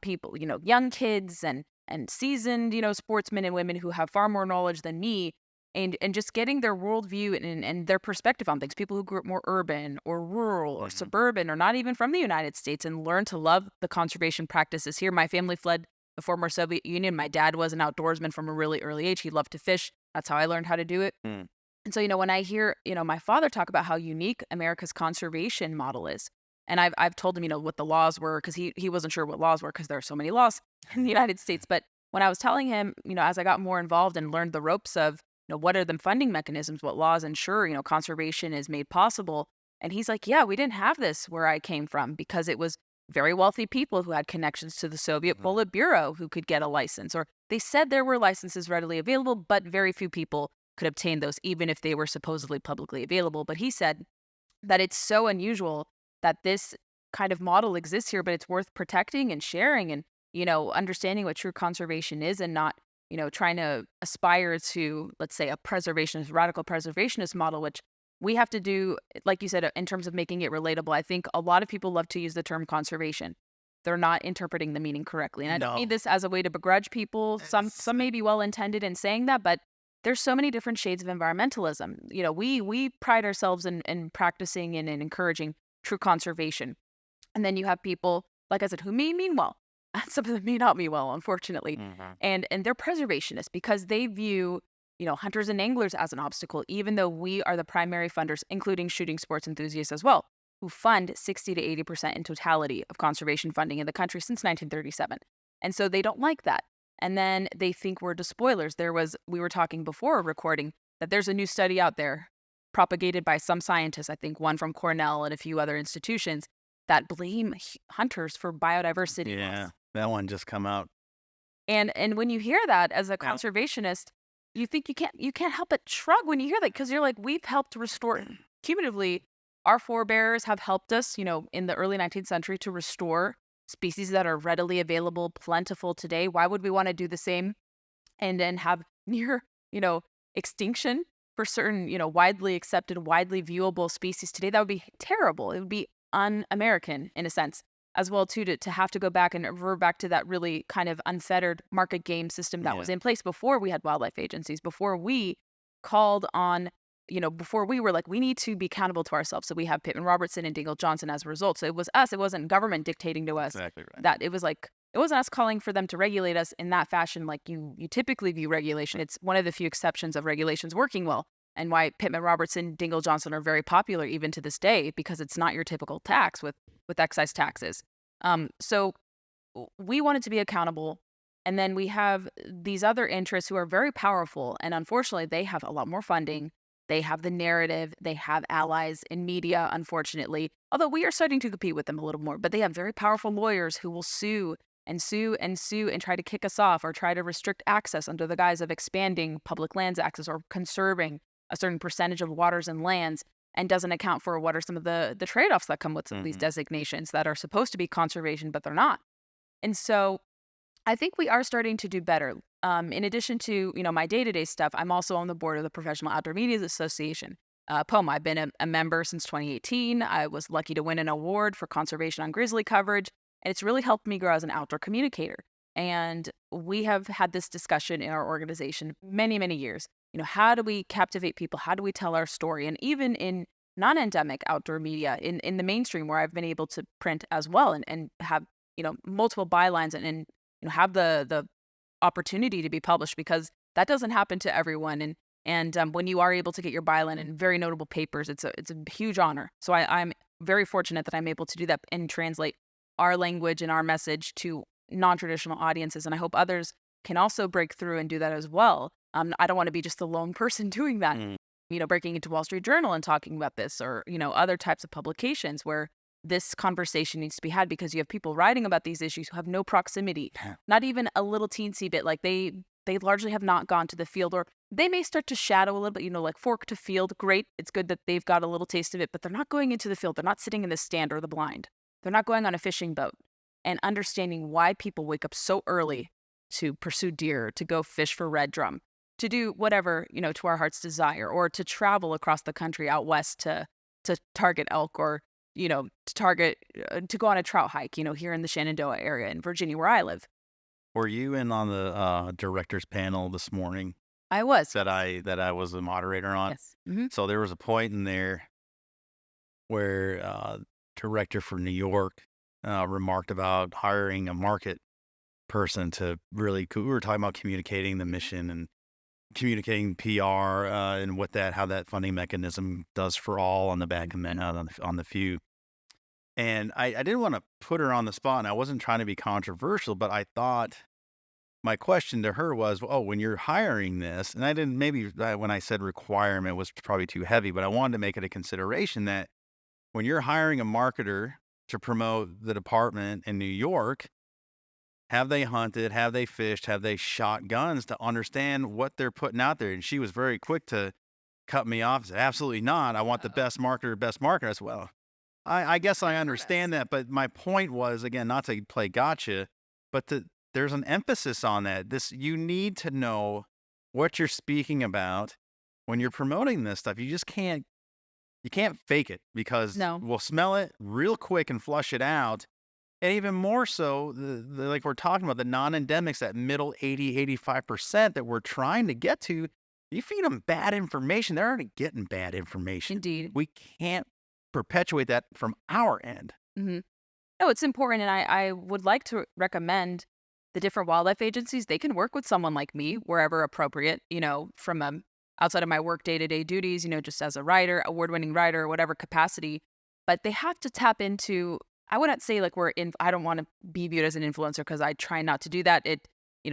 people, young kids and seasoned, sportsmen and women who have far more knowledge than me. And just getting their worldview and their perspective on things, people who grew up more urban or rural or suburban or not even from the United States and learn to love the conservation practices here. My family fled the former Soviet Union. My dad was an outdoorsman from a really early age. He loved to fish. That's how I learned how to do it. And so, when I hear, my father talk about how unique America's conservation model is, and I've told him, what the laws were, because he wasn't sure what laws were because there are so many laws in the United States. But when I was telling him, as I got more involved and learned the ropes of, what are the funding mechanisms, what laws ensure, conservation is made possible. And he's like, yeah, we didn't have this where I came from because it was very wealthy people who had connections to the Soviet Politburo who could get a license, or they said there were licenses readily available, but very few people could obtain those, even if they were supposedly publicly available. But he said that it's so unusual that this kind of model exists here, but it's worth protecting and sharing and, understanding what true conservation is and not, trying to aspire to, let's say, a preservationist, radical preservationist model, which we have to do, like you said, in terms of making it relatable. I think a lot of people love to use the term conservation. They're not interpreting the meaning correctly. And I don't mean this as a way to begrudge people. Some may be well-intended in saying that, but there's so many different shades of environmentalism. We pride ourselves in practicing and in encouraging true conservation. And then you have people, like I said, who may mean well. Some of them may not mean well, unfortunately. And they're preservationists because they view, hunters and anglers as an obstacle, even though we are the primary funders, including shooting sports enthusiasts as well, who fund 60 to 80% in totality of conservation funding in the country since 1937. And so they don't like that. And then they think we're despoilers. We were talking before recording that there's a new study out there propagated by some scientists, I think one from Cornell and a few other institutions, that blame hunters for biodiversity loss. That one just come out. And when you hear that as a conservationist, you think you can't help but shrug when you hear that, because you're like, we've helped restore cumulatively. Our forebears have helped us, in the early 19th century to restore species that are readily available, plentiful today. Why would we want to do the same and then have near, extinction for certain, widely accepted, widely viewable species today? That would be terrible. It would be un-American in a sense as well, too, to have to go back and revert back to that really kind of unfettered market game system that was in place before we had wildlife agencies, before we called on before we were like, we need to be accountable to ourselves. So we have Pittman Robertson and Dingle Johnson as a result. So it was us. It wasn't government dictating to us. Exactly right. That it was like, it wasn't us calling for them to regulate us in that fashion like you typically view regulation. It's one of the few exceptions of regulations working well, and why Pittman Robertson, Dingle Johnson are very popular even to this day, because it's not your typical tax with excise taxes. So we wanted to be accountable. And then we have these other interests who are very powerful. And unfortunately, they have a lot more funding. They have the narrative. They have allies in media, unfortunately. Although we are starting to compete with them a little more. But they have very powerful lawyers who will sue and sue and sue and try to kick us off or try to restrict access under the guise of expanding public lands access or conserving a certain percentage of waters and lands, and doesn't account for what are some of the trade-offs that come with some of these designations that are supposed to be conservation, but they're not. And so I think we are starting to do better. In addition to, my day-to-day stuff, I'm also on the board of the Professional Outdoor Media Association, POMA. I've been a member since 2018. I was lucky to win an award for conservation on grizzly coverage, and it's really helped me grow as an outdoor communicator. And we have had this discussion in our organization many, many years. How do we captivate people? How do we tell our story? And even in non-endemic outdoor media, in the mainstream, where I've been able to print as well and have, multiple bylines and have the opportunity to be published, because that doesn't happen to everyone. And when you are able to get your byline in very notable papers, it's a huge honor. So I'm very fortunate that I'm able to do that and translate our language and our message to non-traditional audiences. And I hope others can also break through and do that as well. I don't want to be just the lone person doing that, breaking into Wall Street Journal and talking about this, or, other types of publications where this conversation needs to be had, because you have people writing about these issues who have no proximity, not even a little teensy bit. Like they largely have not gone to the field, or they may start to shadow a little bit, like fork to field. Great. It's good that they've got a little taste of it, but they're not going into the field. They're not sitting in the stand or the blind. They're not going on a fishing boat and understanding why people wake up so early to pursue deer, to go fish for red drum, to do whatever, to our heart's desire, or to travel across the country out west to target elk, or to go on a trout hike, here in the Shenandoah area in Virginia, where I live. Were you in on the directors panel this morning? I was. That I was the moderator on. Yes. Mm-hmm. So there was a point in there where director for New York remarked about hiring a market person to really. We were talking about communicating the mission and communicating PR and how that funding mechanism does for all on the back and on the few. And I didn't want to put her on the spot, and I wasn't trying to be controversial, but I thought my question to her was, when you're hiring this, and I didn't, maybe when I said requirement was probably too heavy, but I wanted to make it a consideration that when you're hiring a marketer to promote the department in New York, have they hunted? Have they fished? Have they shot guns to understand what they're putting out there? And she was very quick to cut me off and said, absolutely not. I want the best marketer. I said, well, I guess I understand that. But my point was, again, not to play gotcha, but there's an emphasis on that. You need to know what you're speaking about when you're promoting this stuff. You just can't fake it, because we'll smell it real quick and flush it out. And even more so, like we're talking about, the non-endemics, that middle 80-85% that we're trying to get to, you feed them bad information, they're already getting bad information. Indeed. We can't perpetuate that from our end. Mm-hmm. No, it's important. And I would like to recommend the different wildlife agencies. They can work with someone like me wherever appropriate, from outside of my work day-to-day duties, just as a writer, award-winning writer, whatever capacity. But they have to tap into, I wouldn't say like I don't want to be viewed as an influencer, because I try not to do that.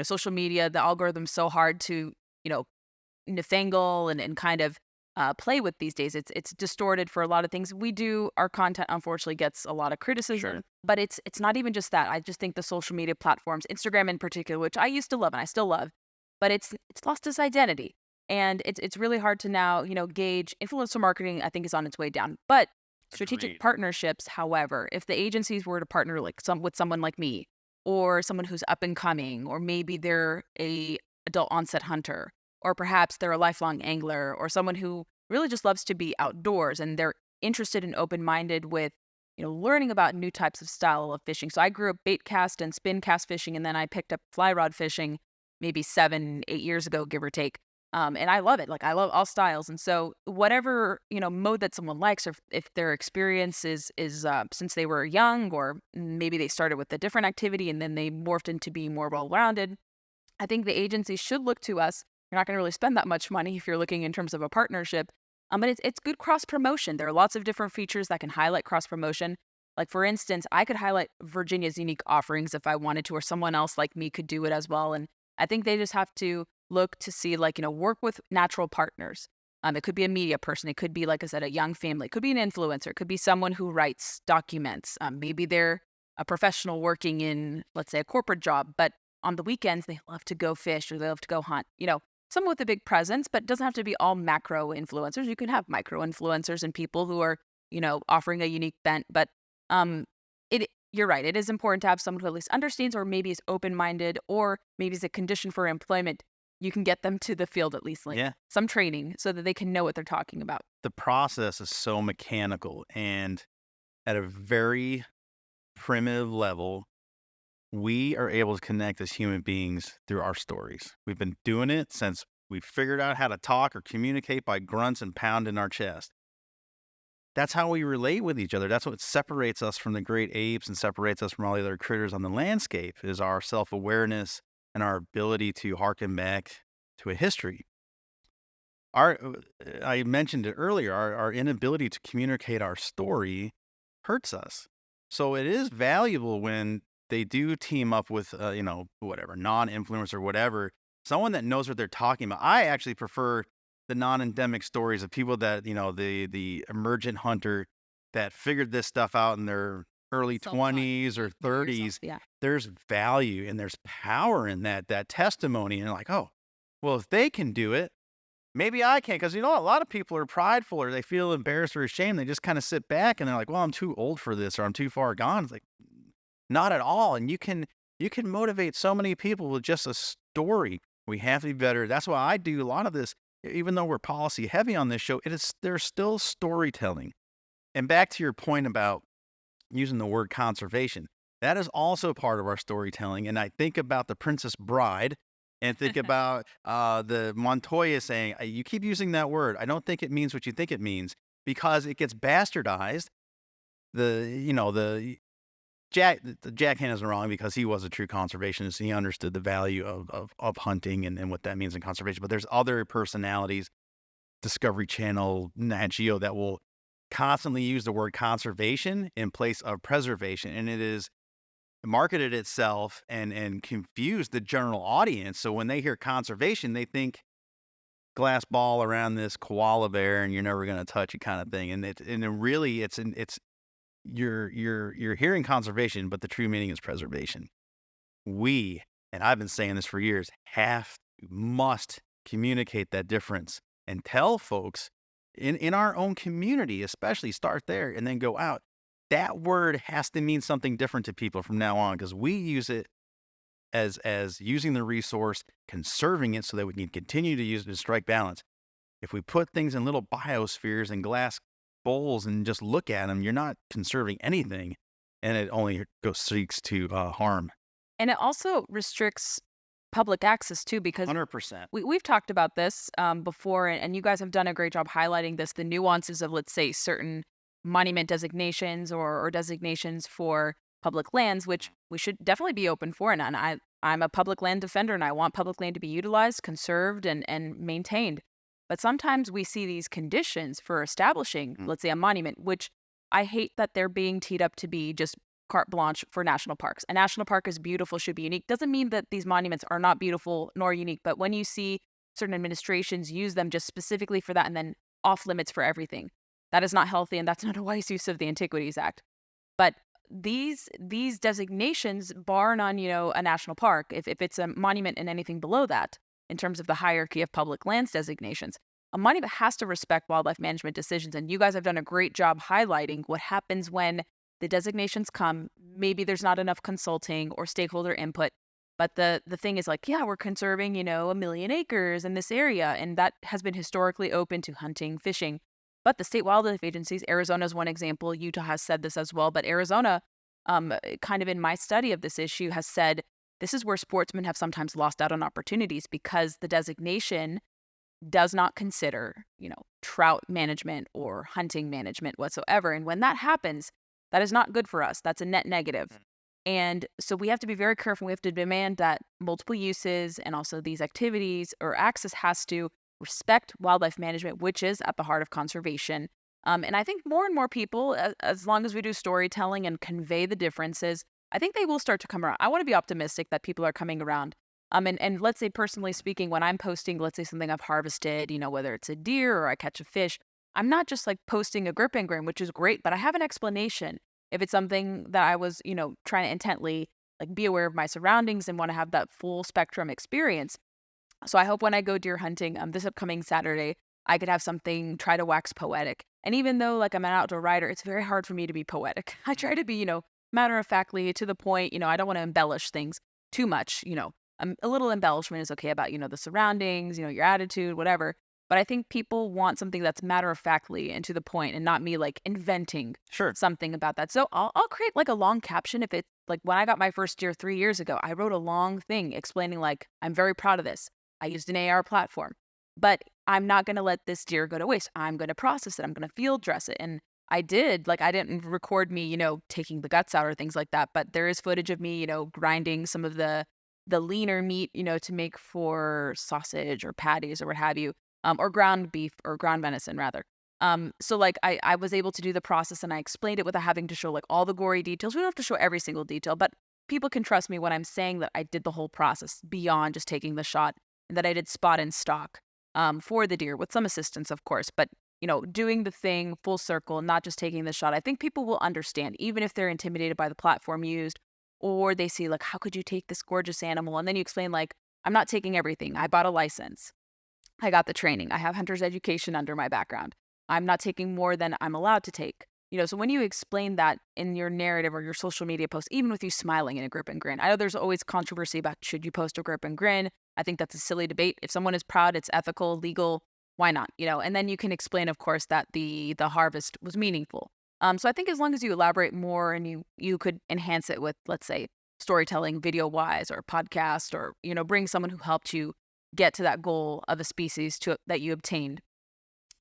Social media, the algorithm's so hard to, naffangle and kind of play with these days. It's distorted for a lot of things. Our content unfortunately gets a lot of criticism, Sure. But it's not even just that. I just think the social media platforms, Instagram in particular, which I used to love and I still love, but it's lost its identity. And it's really hard to now, gauge. Influencer marketing, I think, is on its way down. But strategic Agreed. Partnerships, however, if the agencies were to partner with someone like me, or someone who's up and coming, or maybe they're a adult onset hunter, or perhaps they're a lifelong angler, or someone who really just loves to be outdoors and they're interested and open-minded with, learning about new types of style of fishing. So I grew up bait cast and spin cast fishing, and then I picked up fly rod fishing maybe 7-8 years ago, give or take. And I love it. Like, I love all styles. And so whatever, mode that someone likes, or if their experience is since they were young, or maybe they started with a different activity and then they morphed into being more well-rounded, I think the agency should look to us. You're not going to really spend that much money if you're looking in terms of a partnership. But it's good cross promotion. There are lots of different features that can highlight cross promotion. Like, for instance, I could highlight Virginia's unique offerings if I wanted to, or someone else like me could do it as well. And I think they just have to look to see, like, work with natural partners. It could be a media person. It could be, like I said, a young family. It could be an influencer. It could be someone who writes documents. Maybe they're a professional working in, let's say, a corporate job, but on the weekends, they love to go fish or they love to go hunt. Someone with a big presence, but it doesn't have to be all macro influencers. You can have micro influencers and people who are, offering a unique bent. But you're right. It is important to have someone who at least understands, or maybe is open-minded, or maybe is a condition for employment. You can get them to the field at least, like some training, so that they can know what they're talking about. The process is so mechanical, and at a very primitive level, we are able to connect as human beings through our stories. We've been doing it since we figured out how to talk or communicate by grunts and pounding our chest. That's how we relate with each other. That's what separates us from the great apes and separates us from all the other critters on the landscape, is our self-awareness and our ability to harken back to a history. I mentioned it earlier, our inability to communicate our story hurts us. So it is valuable when they do team up with, whatever, non-influencer or whatever, someone that knows what they're talking about. I actually prefer the non-endemic stories of people that, the emergent hunter that figured this stuff out in their early 20s or 30s. There's value and there's power in that testimony. And like, oh, well, if they can do it, maybe I can. Because, a lot of people are prideful, or they feel embarrassed or ashamed. They just kind of sit back and they're like, well, I'm too old for this, or I'm too far gone. It's like, not at all. And you can motivate so many people with just a story. We have to be better. That's why I do a lot of this. Even though we're policy heavy on this show, there's still storytelling. And back to your point about using the word conservation, that is also part of our storytelling. And I think about The Princess Bride, and think about the Montoya saying, you keep using that word. I don't think it means what you think it means, because it gets bastardized. Jack Hanna's wrong, because he was a true conservationist. He understood the value of hunting and what that means in conservation. But there's other personalities, Discovery Channel, Nat Geo, that will constantly use the word conservation in place of preservation. And it is marketed itself and confused the general audience. So when they hear conservation, they think glass ball around this koala bear and you're never going to touch it kind of thing. You're hearing conservation, but the true meaning is preservation. We, and I've been saying this for years, must communicate that difference and tell folks in our own community, especially, start there and then go out. That word has to mean something different to people from now on, because we use it as using the resource, conserving it so that we can continue to use it to strike balance. If we put things in little biospheres and glass bowls and just look at them, you're not conserving anything, and it only seeks to harm. And it also restricts public access too, because 100%. We've talked about this before, and you guys have done a great job highlighting this, the nuances of, let's say, certain monument designations or designations for public lands, which we should definitely be open for. And I'm a public land defender, and I want public land to be utilized, conserved, and maintained. But sometimes we see these conditions for establishing, let's say, a monument, which I hate that they're being teed up to be just carte blanche for national parks. A national park is beautiful, should be unique. Doesn't mean that these monuments are not beautiful nor unique. But when you see certain administrations use them just specifically for that and then off limits for everything, that is not healthy, and that's not a wise use of the Antiquities Act. But these designations bar none, a national park, if it's a monument and anything below that, in terms of the hierarchy of public lands designations, a monument has to respect wildlife management decisions. And you guys have done a great job highlighting what happens when the designations come. Maybe there's not enough consulting or stakeholder input, but the thing is like, yeah, we're conserving, 1 million acres in this area, and that has been historically open to hunting, fishing. But the state wildlife agencies, Arizona is one example, Utah has said this as well, but Arizona, kind of in my study of this issue, has said this is where sportsmen have sometimes lost out on opportunities, because the designation does not consider, trout management or hunting management whatsoever. And when that happens, that is not good for us. That's a net negative. And so we have to be very careful. We have to demand that multiple uses and also these activities or access has to respect wildlife management, which is at the heart of conservation. And I think more and more people, as long as we do storytelling and convey the differences, I think they will start to come around. I want to be optimistic that people are coming around. And let's say personally speaking, when I'm posting, let's say something I've harvested, whether it's a deer or I catch a fish, I'm not just like posting a grip and grin, which is great, but I have an explanation. If it's something that I was, trying to intently like be aware of my surroundings and want to have that full spectrum experience. So I hope when I go deer hunting this upcoming Saturday, I could have something try to wax poetic. And even though like I'm an outdoor writer, it's very hard for me to be poetic. I try to be, matter of factly to the point. I don't want to embellish things too much. A little embellishment is okay about, the surroundings, your attitude, whatever. But I think people want something that's matter of factly and to the point, and not me like inventing something about that. So I'll create like a long caption. If it's like when I got my first deer 3 years ago, I wrote a long thing explaining like, I'm very proud of this. I used an AR platform, but I'm not going to let this deer go to waste. I'm going to process it. I'm going to field dress it. And I did, like, I didn't record me, taking the guts out or things like that. But there is footage of me, grinding some of the leaner meat, to make for sausage or patties or what have you. Or ground beef or ground venison rather. So like I was able to do the process and I explained it without having to show like all the gory details. We don't have to show every single detail, but people can trust me when I'm saying that I did the whole process beyond just taking the shot, and that I did spot and stock for the deer with some assistance, of course, but doing the thing full circle, not just taking the shot. I think people will understand, even if they're intimidated by the platform used, or they see like, how could you take this gorgeous animal? And then you explain like, I'm not taking everything. I bought a license. I got the training. I have hunter's education under my background. I'm not taking more than I'm allowed to take. So when you explain that in your narrative or your social media post, even with you smiling in a grip and grin, I know there's always controversy about should you post a grip and grin. I think that's a silly debate. If someone is proud, it's ethical, legal, why not? And then you can explain, of course, that the harvest was meaningful. So I think as long as you elaborate more and you could enhance it with, let's say, storytelling, video wise, or podcast, or bring someone who helped you get to that goal of a species that you obtained.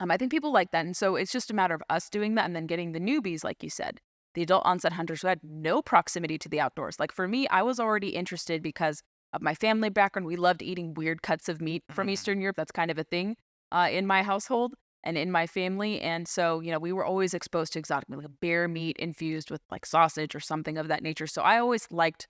I think people like that. And so it's just a matter of us doing that and then getting the newbies, like you said, the adult onset hunters who had no proximity to the outdoors. Like for me, I was already interested because of my family background. We loved eating weird cuts of meat from Eastern Europe. That's kind of a thing in my household and in my family. And so, we were always exposed to exotic meat, like bear meat infused with like sausage or something of that nature. So I always liked,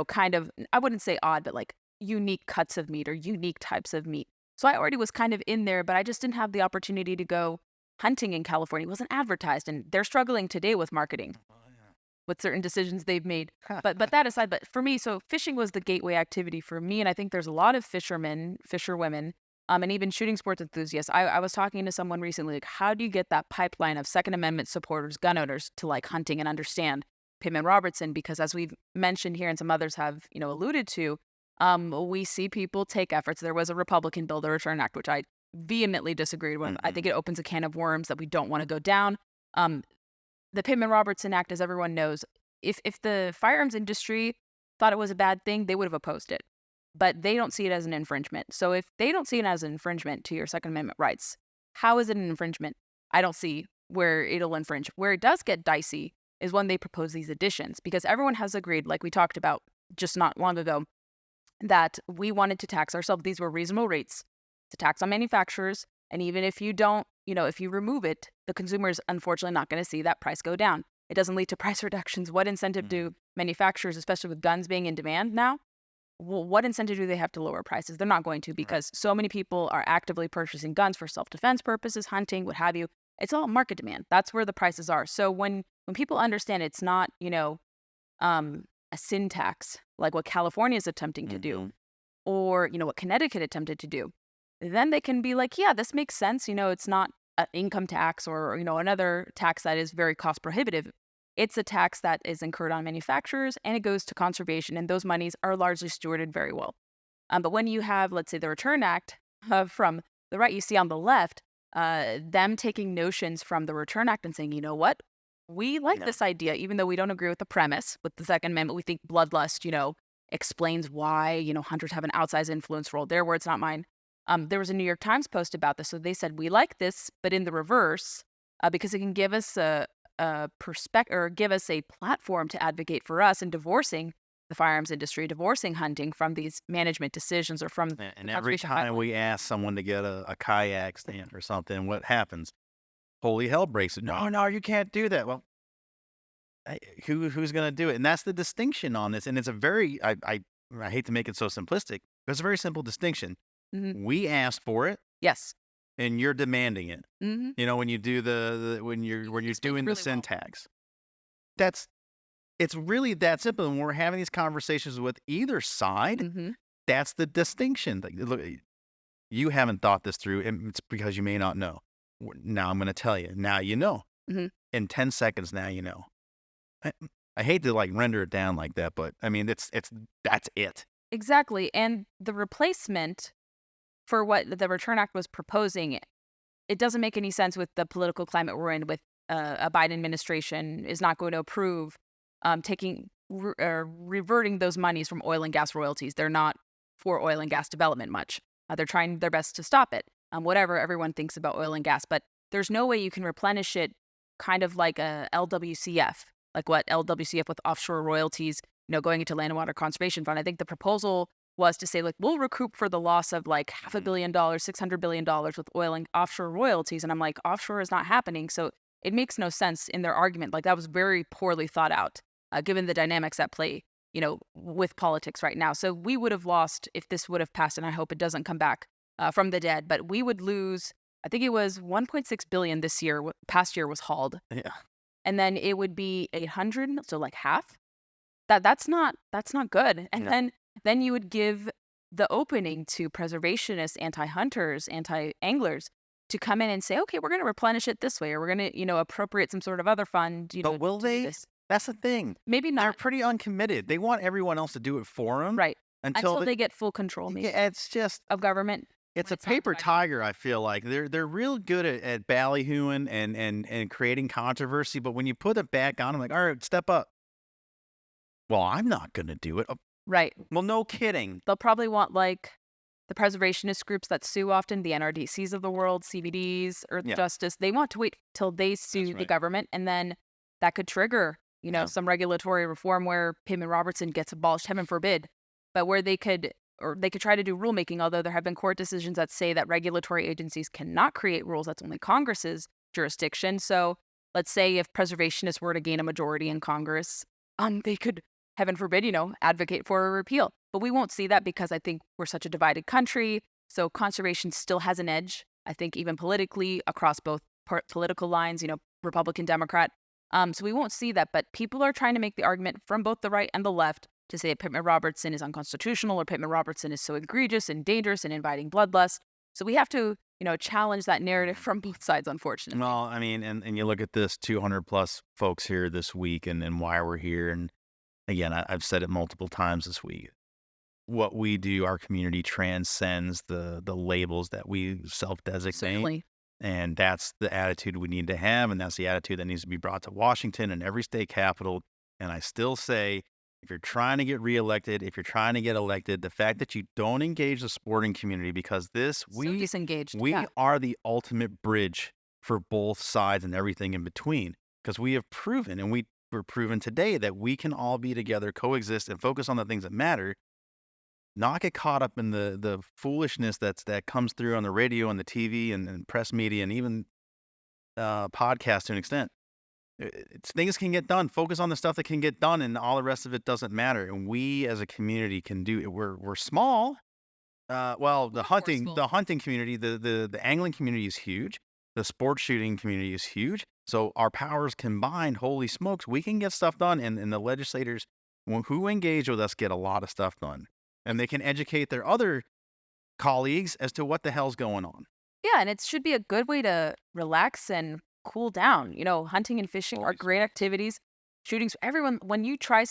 kind of, I wouldn't say odd, but like unique cuts of meat or unique types of meat. So I already was kind of in there, but I just didn't have the opportunity to go hunting in California. It wasn't advertised, and they're struggling today with marketing with certain decisions they've made. But that aside, but for me, so fishing was the gateway activity for me, and I think there's a lot of fishermen, fisherwomen, and even shooting sports enthusiasts. I was talking to someone recently, like, how do you get that pipeline of Second Amendment supporters, gun owners, to like hunting and understand Pittman Robertson? Because as we've mentioned here, and some others have, alluded to, we see people take efforts. There was a Republican bill, the Return Act, which I vehemently disagreed with. I think it opens a can of worms that we don't want to go down. The Pittman Robertson Act, as everyone knows, if the firearms industry thought it was a bad thing, they would have opposed it. But they don't see it as an infringement. So if they don't see it as an infringement to your Second Amendment rights, how is it an infringement? I don't see where it'll infringe. Where it does get dicey is when they propose these additions, because everyone has agreed, like we talked about just not long ago, that we wanted to tax ourselves. These were reasonable rates to tax on manufacturers. And even if you don't, if you remove it, the consumer is unfortunately not going to see that price go down. It doesn't lead to price reductions. What incentive do manufacturers, especially with guns being in demand now, what incentive do they have to lower prices? They're not going to, because so many people are actively purchasing guns for self-defense purposes, hunting, what have you. It's all market demand. That's where the prices are. So when people understand it's not, a sin tax, like what California is attempting to do, or, what Connecticut attempted to do, then they can be like, yeah, this makes sense. It's not an income tax or, another tax that is very cost prohibitive. It's a tax that is incurred on manufacturers and it goes to conservation, and those monies are largely stewarded very well. But when you have, let's say, the Return Act from the right, you see on the left, them taking notions from the Return Act and saying, you know what? We like this idea, even though we don't agree with the premise with the Second Amendment. We think bloodlust, explains why, hunters have an outsized influence role. Their words, not mine. There was a New York Times post about this. So they said, we like this, but in the reverse, because it can give us a perspective or give us a platform to advocate for us in divorcing the firearms industry, divorcing hunting from these management decisions or from And every time we ask someone to get a kayak stand or something, what happens? Holy hell breaks it. No, you can't do that. Well, who's going to do it? And that's the distinction on this. And it's a very, I hate to make it so simplistic, but it's a very simple distinction. Mhm. We asked for it Yes. and you're demanding it. Mhm. You know, when you do when you're explained doing the really well. syntax, it's really that simple. And when we're having these conversations with either side, Mhm. that's the distinction. Like, look, you haven't thought this through, and it's because you may not know. Now I'm going to tell you. Now you know. Mhm. In 10 seconds, now you know. I hate to like render it down like that, but I mean, that's it. Exactly. And the replacement for what the Return Act was proposing, it doesn't make any sense with the political climate we're in with a Biden administration is not going to approve reverting those monies from oil and gas royalties. They're not for oil and gas development much. They're trying their best to stop it, whatever everyone thinks about oil and gas. But there's no way you can replenish it kind of like a LWCF, like what LWCF with offshore royalties, going into Land and Water Conservation Fund. I think the proposal was to say, like, we'll recoup for the loss of like $500 million, $600 billion with oil and offshore royalties. And I'm like, offshore is not happening. So it makes no sense in their argument. Like, that was very poorly thought out, given the dynamics at play, with politics right now. So we would have lost if this would have passed, and I hope it doesn't come back from the dead, but we would lose, I think it was 1.6 billion this year, past year was hauled. Yeah. And then it would be 800, so like half. That's not good. And No. then you would give the opening to preservationists, anti-hunters, anti-anglers to come in and say, okay, we're going to replenish it this way, or we're going to, appropriate some sort of other fund. But will to do they? this. That's the thing. Maybe They're not. pretty uncommitted. They want everyone else to do it for them. Right. Until They get full control, maybe, yeah, it's just of government. it's when a it's not paper divided. tiger. I feel like they're real good at ballyhooing and creating controversy. But when you put it back on, I'm like, all right, step up. Well, I'm not going to do it. Right. Well, no kidding. They'll probably want like the preservationist groups that sue often, the NRDCs of the world, CBDs, Earth Yeah. Justice. They want to wait till they sue That's the right. government, and then that could trigger, Yeah. some regulatory reform where Pittman Robertson gets abolished, heaven forbid, but where they could try to do rulemaking, although there have been court decisions that say that regulatory agencies cannot create rules. That's only Congress's jurisdiction. So let's say if preservationists were to gain a majority in Congress, they could, heaven forbid, advocate for a repeal. But we won't see that because I think we're such a divided country. So conservation still has an edge, I think, even politically across both political lines, Republican, Democrat. So we won't see that. But people are trying to make the argument from both the right and the left to say that Pittman Robertson is unconstitutional or Pittman Robertson is so egregious and dangerous and inviting bloodlust. So we have to, challenge that narrative from both sides, unfortunately. Well, I mean, and you look at this 200 plus folks here this week and why we're here. And again, I've said it multiple times this week. What we do, our community transcends the labels that we self-designate. Certainly. And that's the attitude we need to have. And that's the attitude that needs to be brought to Washington and every state capital. And I still say, if you're trying to get reelected, if you're trying to get elected, the fact that you don't engage the sporting community, because So disengaged. we Yeah. are the ultimate bridge for both sides and everything in between. Because we have proven, and we're proven today, that we can all be together, coexist, and focus on the things that matter. Not get caught up in the foolishness that comes through on the radio and the TV and press media and even podcasts to an extent. Things can get done. Focus on the stuff that can get done, and all the rest of it doesn't matter. And we as a community can do it. We're small. Well, the hunting community, the angling community is huge. The sports shooting community is huge. So our powers combined, holy smokes, we can get stuff done. And the legislators who engage with us get a lot of stuff done. And they can educate their other colleagues as to what the hell's going on. Yeah, and it should be a good way to relax and cool down. Hunting and fishing are Always. great activities. Shootings, everyone, when you try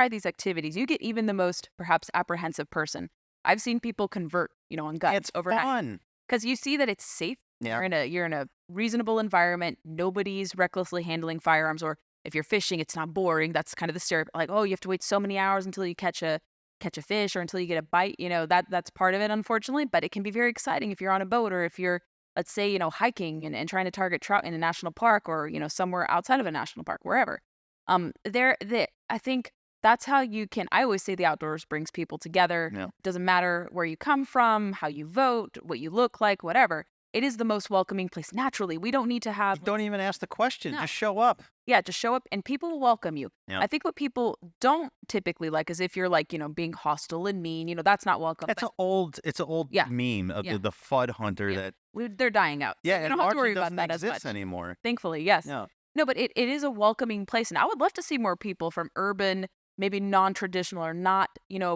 these activities, you get even the most perhaps apprehensive person. I've seen people convert, on guns It's overnight fun. because you see that it's safe. Yeah. You're in a reasonable environment. Nobody's recklessly handling firearms, or if you're fishing, it's not boring. That's kind of the stereotype. Like, oh, you have to wait so many hours until you catch a catch a fish or until you get a bite. That's part of it, unfortunately. But it can be very exciting if you're on a boat or if you're, let's say, hiking and trying to target trout in a national park or somewhere outside of a national park, wherever. I think that's how you can. I always say the outdoors brings people together. Yeah. Doesn't matter where you come from, how you vote, what you look like, whatever. It is the most welcoming place. Naturally, we don't need to have. Don't even ask the question. No. Just show up. Yeah, just show up and people will welcome you. Yeah. I think what people don't typically like is if you're like, being hostile and mean, that's not welcome. It's an old Yeah. meme of Yeah. the FUD hunter Yeah. that They're dying out. yeah, So it you don't have to worry about doesn't that as exist much anymore. thankfully. Yes. Yeah. No, but it is a welcoming place. And I would love to see more people from urban, maybe non-traditional or not,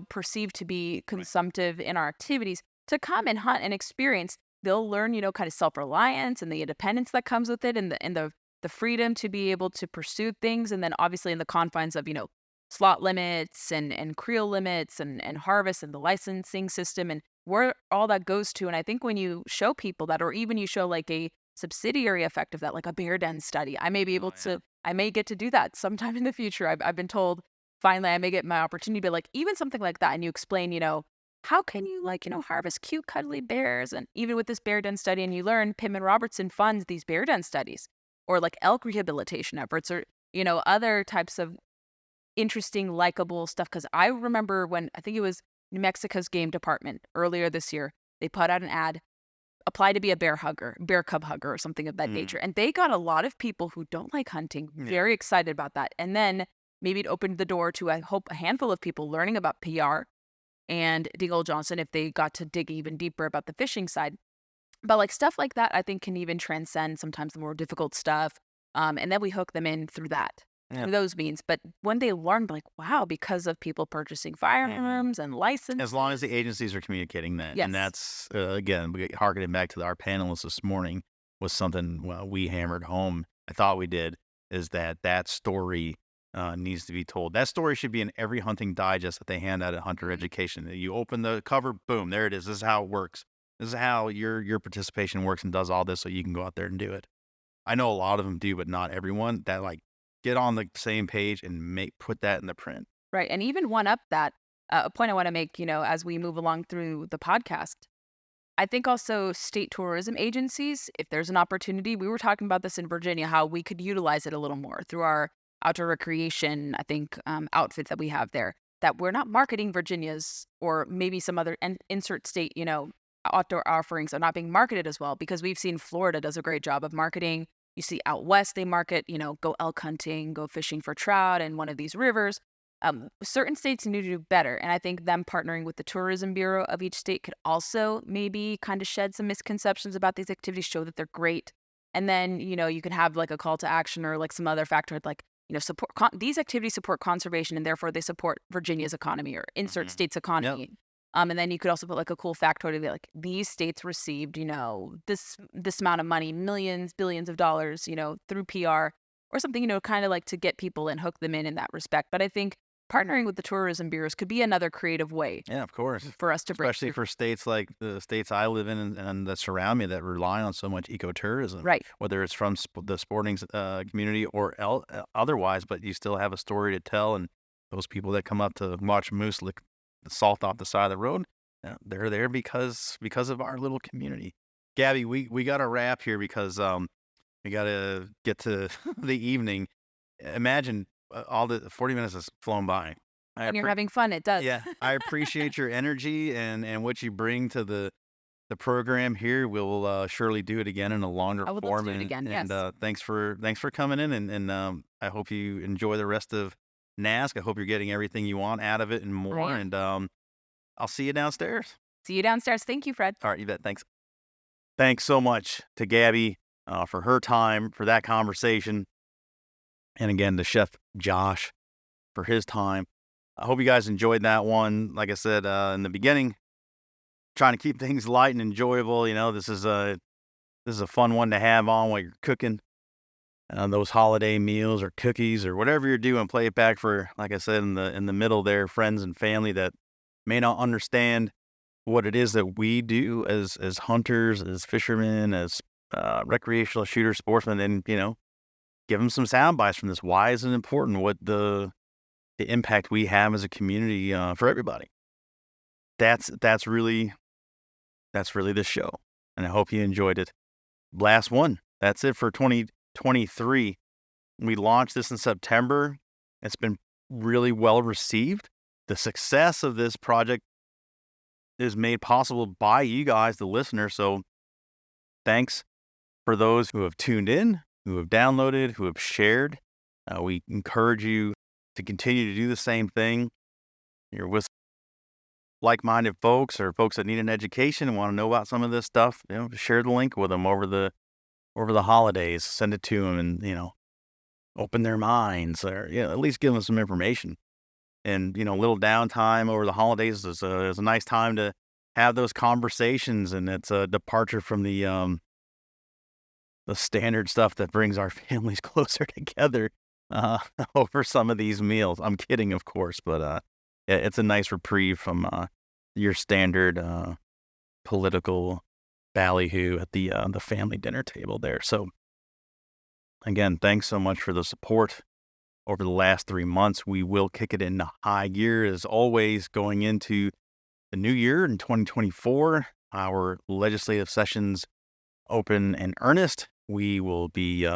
perceived to be consumptive in our activities to come and hunt and experience. They'll learn, kind of self-reliance and the independence that comes with it and the freedom to be able to pursue things. And then obviously in the confines of, slot limits and creel limits and harvest and the licensing system and where all that goes to. And I think when you show people that, or even you show like a subsidiary effect of that, like a bear den study, I may be able to, I may get to do that sometime in the future. I've been told finally I may get my opportunity, but like even something like that. And you explain, how can you harvest cute, cuddly bears? And even with this bear den study, and you learn Pittman Robertson funds these bear den studies or like elk rehabilitation efforts or, other types of interesting, likable stuff. Because I remember when I think it was New Mexico's game department earlier this year, they put out an ad, apply to be a bear cub hugger or something of that nature. And they got a lot of people who don't like hunting very excited about that. And then maybe it opened the door to, I hope, a handful of people learning about PR and Dingle Johnson if they got to dig even deeper about the fishing side. But like stuff like that, I think can even transcend sometimes the more difficult stuff. And then we hook them in through that, through those means. But when they learn, like, wow, because of people purchasing firearms and licenses. As long as the agencies are communicating that. Yes. And that's, again, harkening back to our panelists this morning was something we hammered home. I thought we did, is that story needs to be told. That story should be in every hunting digest that they hand out at Hunter Education. You open the cover, boom, there it is. This is how it works. This is how your participation works and does all this so you can go out there and do it. I know a lot of them do, but not everyone. That get on the same page and put that in the print. Right. And even one up that, a point I want to make, as we move along through the podcast, I think also state tourism agencies, if there's an opportunity, we were talking about this in Virginia, how we could utilize it a little more through our outdoor recreation, I think, outfits that we have there, that we're not marketing Virginia's or maybe some other insert state, outdoor offerings are not being marketed as well, because we've seen Florida does a great job of marketing. You see out west, they market, go elk hunting, go fishing for trout in one of these rivers. Certain states need to do better. And I think them partnering with the tourism bureau of each state could also maybe kind of shed some misconceptions about these activities, show that they're great. And then, you can have like a call to action or like some other factor like, support these activities support conservation and therefore they support Virginia's economy or insert state's economy. Yep. And then you could also put like a cool factoid to be like, these states received, this amount of money, millions, billions of dollars, through PR or something, kind of like to get people and hook them in that respect. But I think partnering with the tourism bureaus could be another creative way. Yeah, of course. For us to break especially for states like the states I live in and that surround me that rely on so much ecotourism. Right. Whether it's from the sporting community or otherwise, but you still have a story to tell. And those people that come up to watch moose lick the salt off the side of the road, they're there because of our little community. Gabby, we got to wrap here because we got to get to the evening. Imagine all the 40 minutes has flown by. And you're having fun, it does. Yeah, I appreciate your energy and what you bring to the program here. We'll surely do it again in a longer I would form. love to do it again. And yes. Thanks for coming in and I hope you enjoy the rest of NASC. I hope you're getting everything you want out of it and more. Right. And I'll see you downstairs. See you downstairs. Thank you, Fred. All right, you bet. Thanks. Thanks so much to Gabby for her time, for that conversation. And again, to Chef Josh for his time. I hope you guys enjoyed that one. Like I said in the beginning, trying to keep things light and enjoyable. This is a fun one to have on while you're cooking those holiday meals or cookies or whatever you're doing. Play it back for, like I said, in the middle there, friends and family that may not understand what it is that we do as hunters, as fishermen, as recreational shooters, sportsmen, and give them some sound bites from this. Why is it important? What the the impact we have as a community for everybody. That's really the show, and I hope you enjoyed it. Last one. That's it for 2023. We launched this in September. It's been really well received. The success of this project is made possible by you guys, the listeners. So thanks for those who have tuned in, who have downloaded, who have shared. We encourage you to continue to do the same thing. You're with like-minded folks or folks that need an education and want to know about some of this stuff. Share the link with them over the holidays. Send it to them, and open their minds, or at least give them some information. And a little downtime over the holidays is a nice time to have those conversations, and it's a departure from the standard stuff that brings our families closer together over some of these meals. I'm kidding, of course, but it's a nice reprieve from your standard political ballyhoo at the family dinner table there. So again, thanks so much for the support over the last 3 months. We will kick it into high gear as always going into the new year in 2024. Our legislative sessions open in earnest. We will be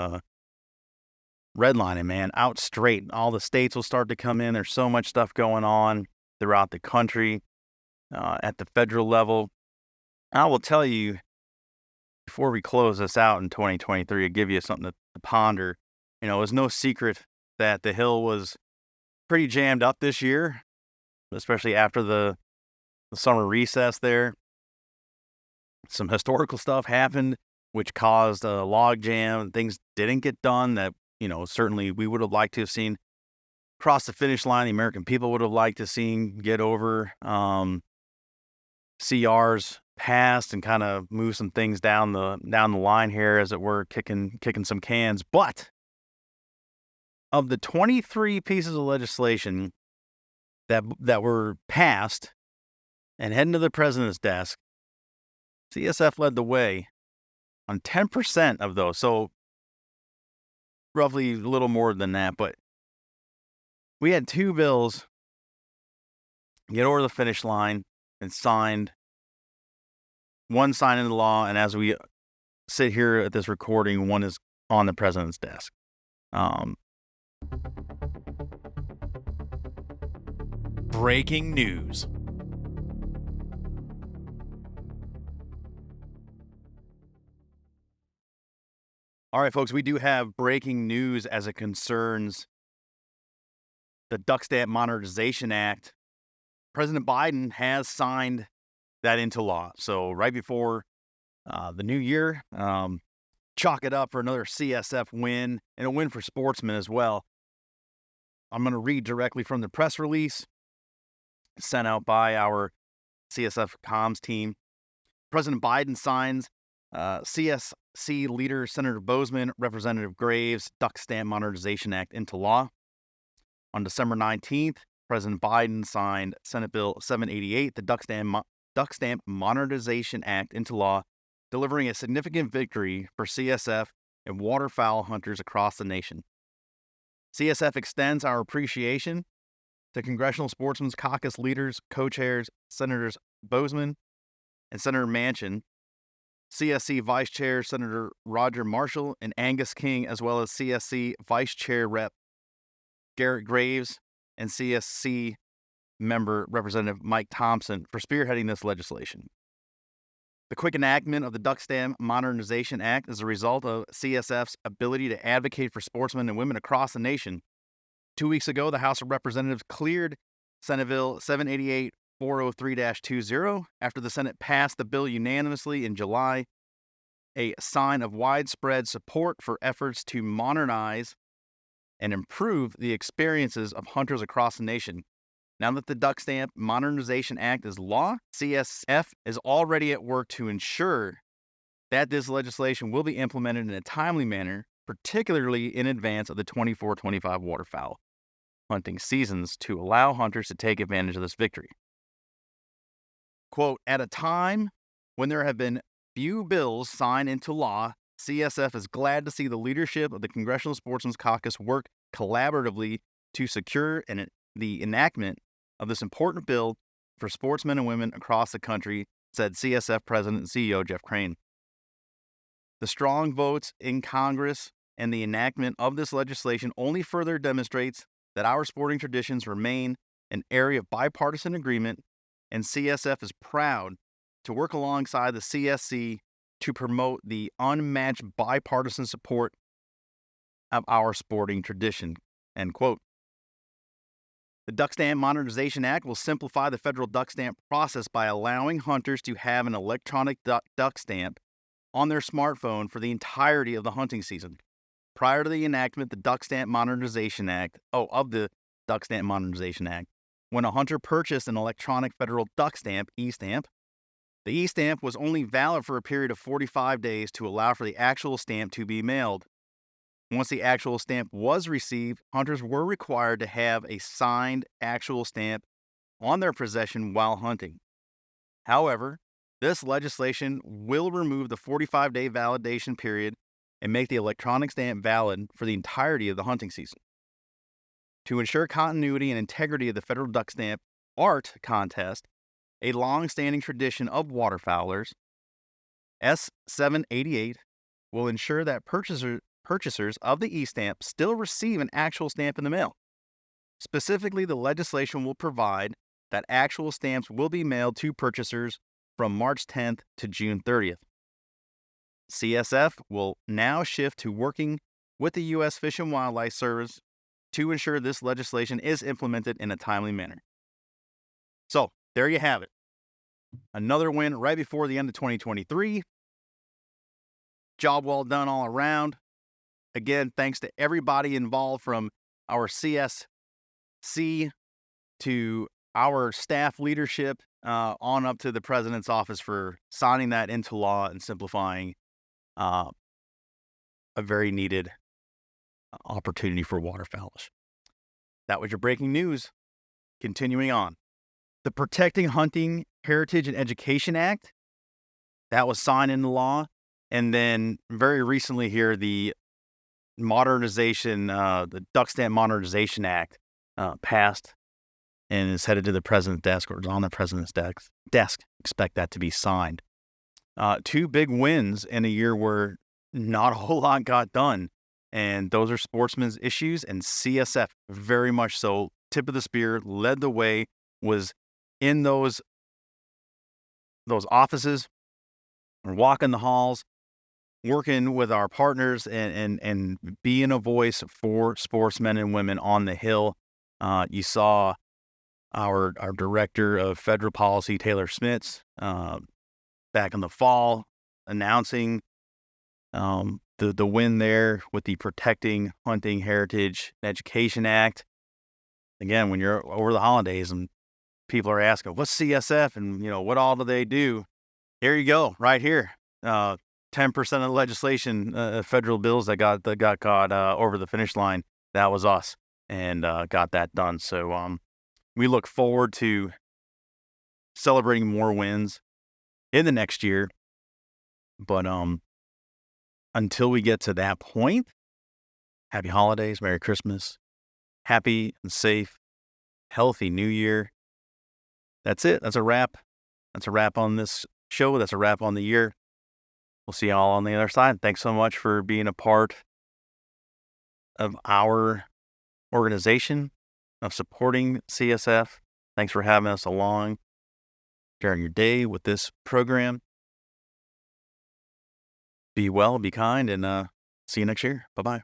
redlining, man, out straight. All the states will start to come in. There's so much stuff going on throughout the country at the federal level. I will tell you, before we close this out in 2023, I'll give you something to ponder. It's no secret that the Hill was pretty jammed up this year, especially after the summer recess there. Some historical stuff happened, which caused a log jam. Things didn't get done that, certainly we would have liked to have seen cross the finish line. The American people would have liked to seen get over. CRs passed and kind of move some things down the line here, as it were, kicking some cans. But of the 23 pieces of legislation that were passed and heading to the president's desk, CSF led the way on 10% of those. So roughly a little more than that, but we had 2 bills get over the finish line and signed. One signed into law, and as we sit here at this recording, one is on the president's desk. Breaking news. All right, folks, we do have breaking news as it concerns the Duck Stamp Modernization Act. President Biden has signed that into law. So right before the new year, chalk it up for another CSF win, and a win for Sportsmen as well. I'm going to read directly from the press release sent out by our CSF comms team. President Biden signs CSC leader Senator Boozman, Representative Graves' Duck Stamp Modernization Act into law. On December 19th, President Biden signed Senate Bill 788, the Duck Stamp Modernization Act, into law, delivering a significant victory for CSF and waterfowl hunters across the nation. CSF extends our appreciation to Congressional Sportsmen's Caucus leaders, co-chairs, Senators Boozman and Senator Manchin, CSC Vice Chair Senator Roger Marshall and Angus King, as well as CSC Vice Chair Rep Garrett Graves and CSC member Representative Mike Thompson for spearheading this legislation. The quick enactment of the Duck Stamp Modernization Act is a result of CSF's ability to advocate for sportsmen and women across the nation. 2 weeks ago, the House of Representatives cleared Senate Bill 788 403-20 after the Senate passed the bill unanimously in July, a sign of widespread support for efforts to modernize and improve the experiences of hunters across the nation. Now that the Duck Stamp Modernization Act is law, CSF is already at work to ensure that this legislation will be implemented in a timely manner, particularly in advance of the 24-25 waterfowl hunting seasons, to allow hunters to take advantage of this victory. Quote, at a time when there have been few bills signed into law, CSF is glad to see the leadership of the Congressional Sportsmen's Caucus work collaboratively to secure an the enactment of this important bill for sportsmen and women across the country, said CSF President and CEO Jeff Crane. The strong votes in Congress and the enactment of this legislation only further demonstrates that our sporting traditions remain an area of bipartisan agreement, and CSF is proud to work alongside the CSC to promote the unmatched bipartisan support of our sporting tradition, end quote. The Duck Stamp Modernization Act will simplify the federal duck stamp process by allowing hunters to have an electronic duck stamp on their smartphone for the entirety of the hunting season. Prior to the enactment of the Duck Stamp Modernization Act, when a hunter purchased an electronic federal duck stamp, e-stamp, the e-stamp was only valid for a period of 45 days to allow for the actual stamp to be mailed. Once the actual stamp was received, hunters were required to have a signed actual stamp on their possession while hunting. However, this legislation will remove the 45-day validation period and make the electronic stamp valid for the entirety of the hunting season. To ensure continuity and integrity of the federal duck stamp art contest, a long-standing tradition of waterfowlers, S788 will ensure that purchasers of the e-stamp still receive an actual stamp in the mail. Specifically, the legislation will provide that actual stamps will be mailed to purchasers from March 10th to June 30th. CSF will now shift to working with the U.S. Fish and Wildlife Service to ensure this legislation is implemented in a timely manner. So, there you have it. Another win right before the end of 2023. Job well done all around. Again, thanks to everybody involved, from our CSC to our staff leadership on up to the president's office for signing that into law and simplifying a very needed opportunity for waterfowlers. That was your breaking news. Continuing on. The Protecting Hunting Heritage and Education Act, that was signed into law. And then very recently here, the Duck Stamp Modernization Act passed and is headed to the president's desk, or is on the president's desk. Expect that to be signed. Two big wins in a year where not a whole lot got done. And those are Sportsmen's issues, and CSF very much so. Tip of the spear, led the way, was in those offices, walking the halls, working with our partners and being a voice for sportsmen and women on the Hill. You saw our director of federal policy, Taylor Smits, back in the fall, announcing the win there with the Protecting Hunting Heritage and Education Act. Again, when you're over the holidays and people are asking, what's CSF and, what all do they do? Here you go, right here. 10% of the legislation, federal bills that got over the finish line, that was us, and got that done. So we look forward to celebrating more wins in the next year. But until we get to that point, happy holidays, Merry Christmas, happy and safe, healthy New Year. That's it. That's a wrap. That's a wrap on this show. That's a wrap on the year. We'll see you all on the other side. Thanks so much for being a part of our organization, of supporting CSF. Thanks for having us along during your day with this program. Be well, be kind, and see you next year. Bye-bye.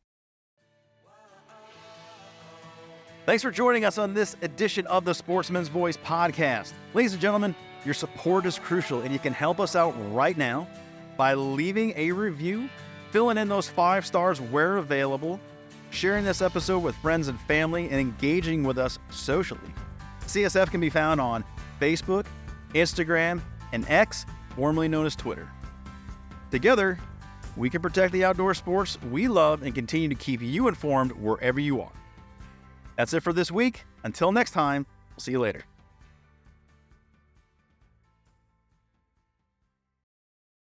Thanks for joining us on this edition of the Sportsman's Voice podcast. Ladies and gentlemen, your support is crucial, and you can help us out right now by leaving a review, filling in those 5 stars where available, sharing this episode with friends and family, and engaging with us socially. CSF can be found on Facebook, Instagram, and X, formerly known as Twitter. Together, we can protect the outdoor sports we love and continue to keep you informed wherever you are. That's it for this week. Until next time, we'll see you later.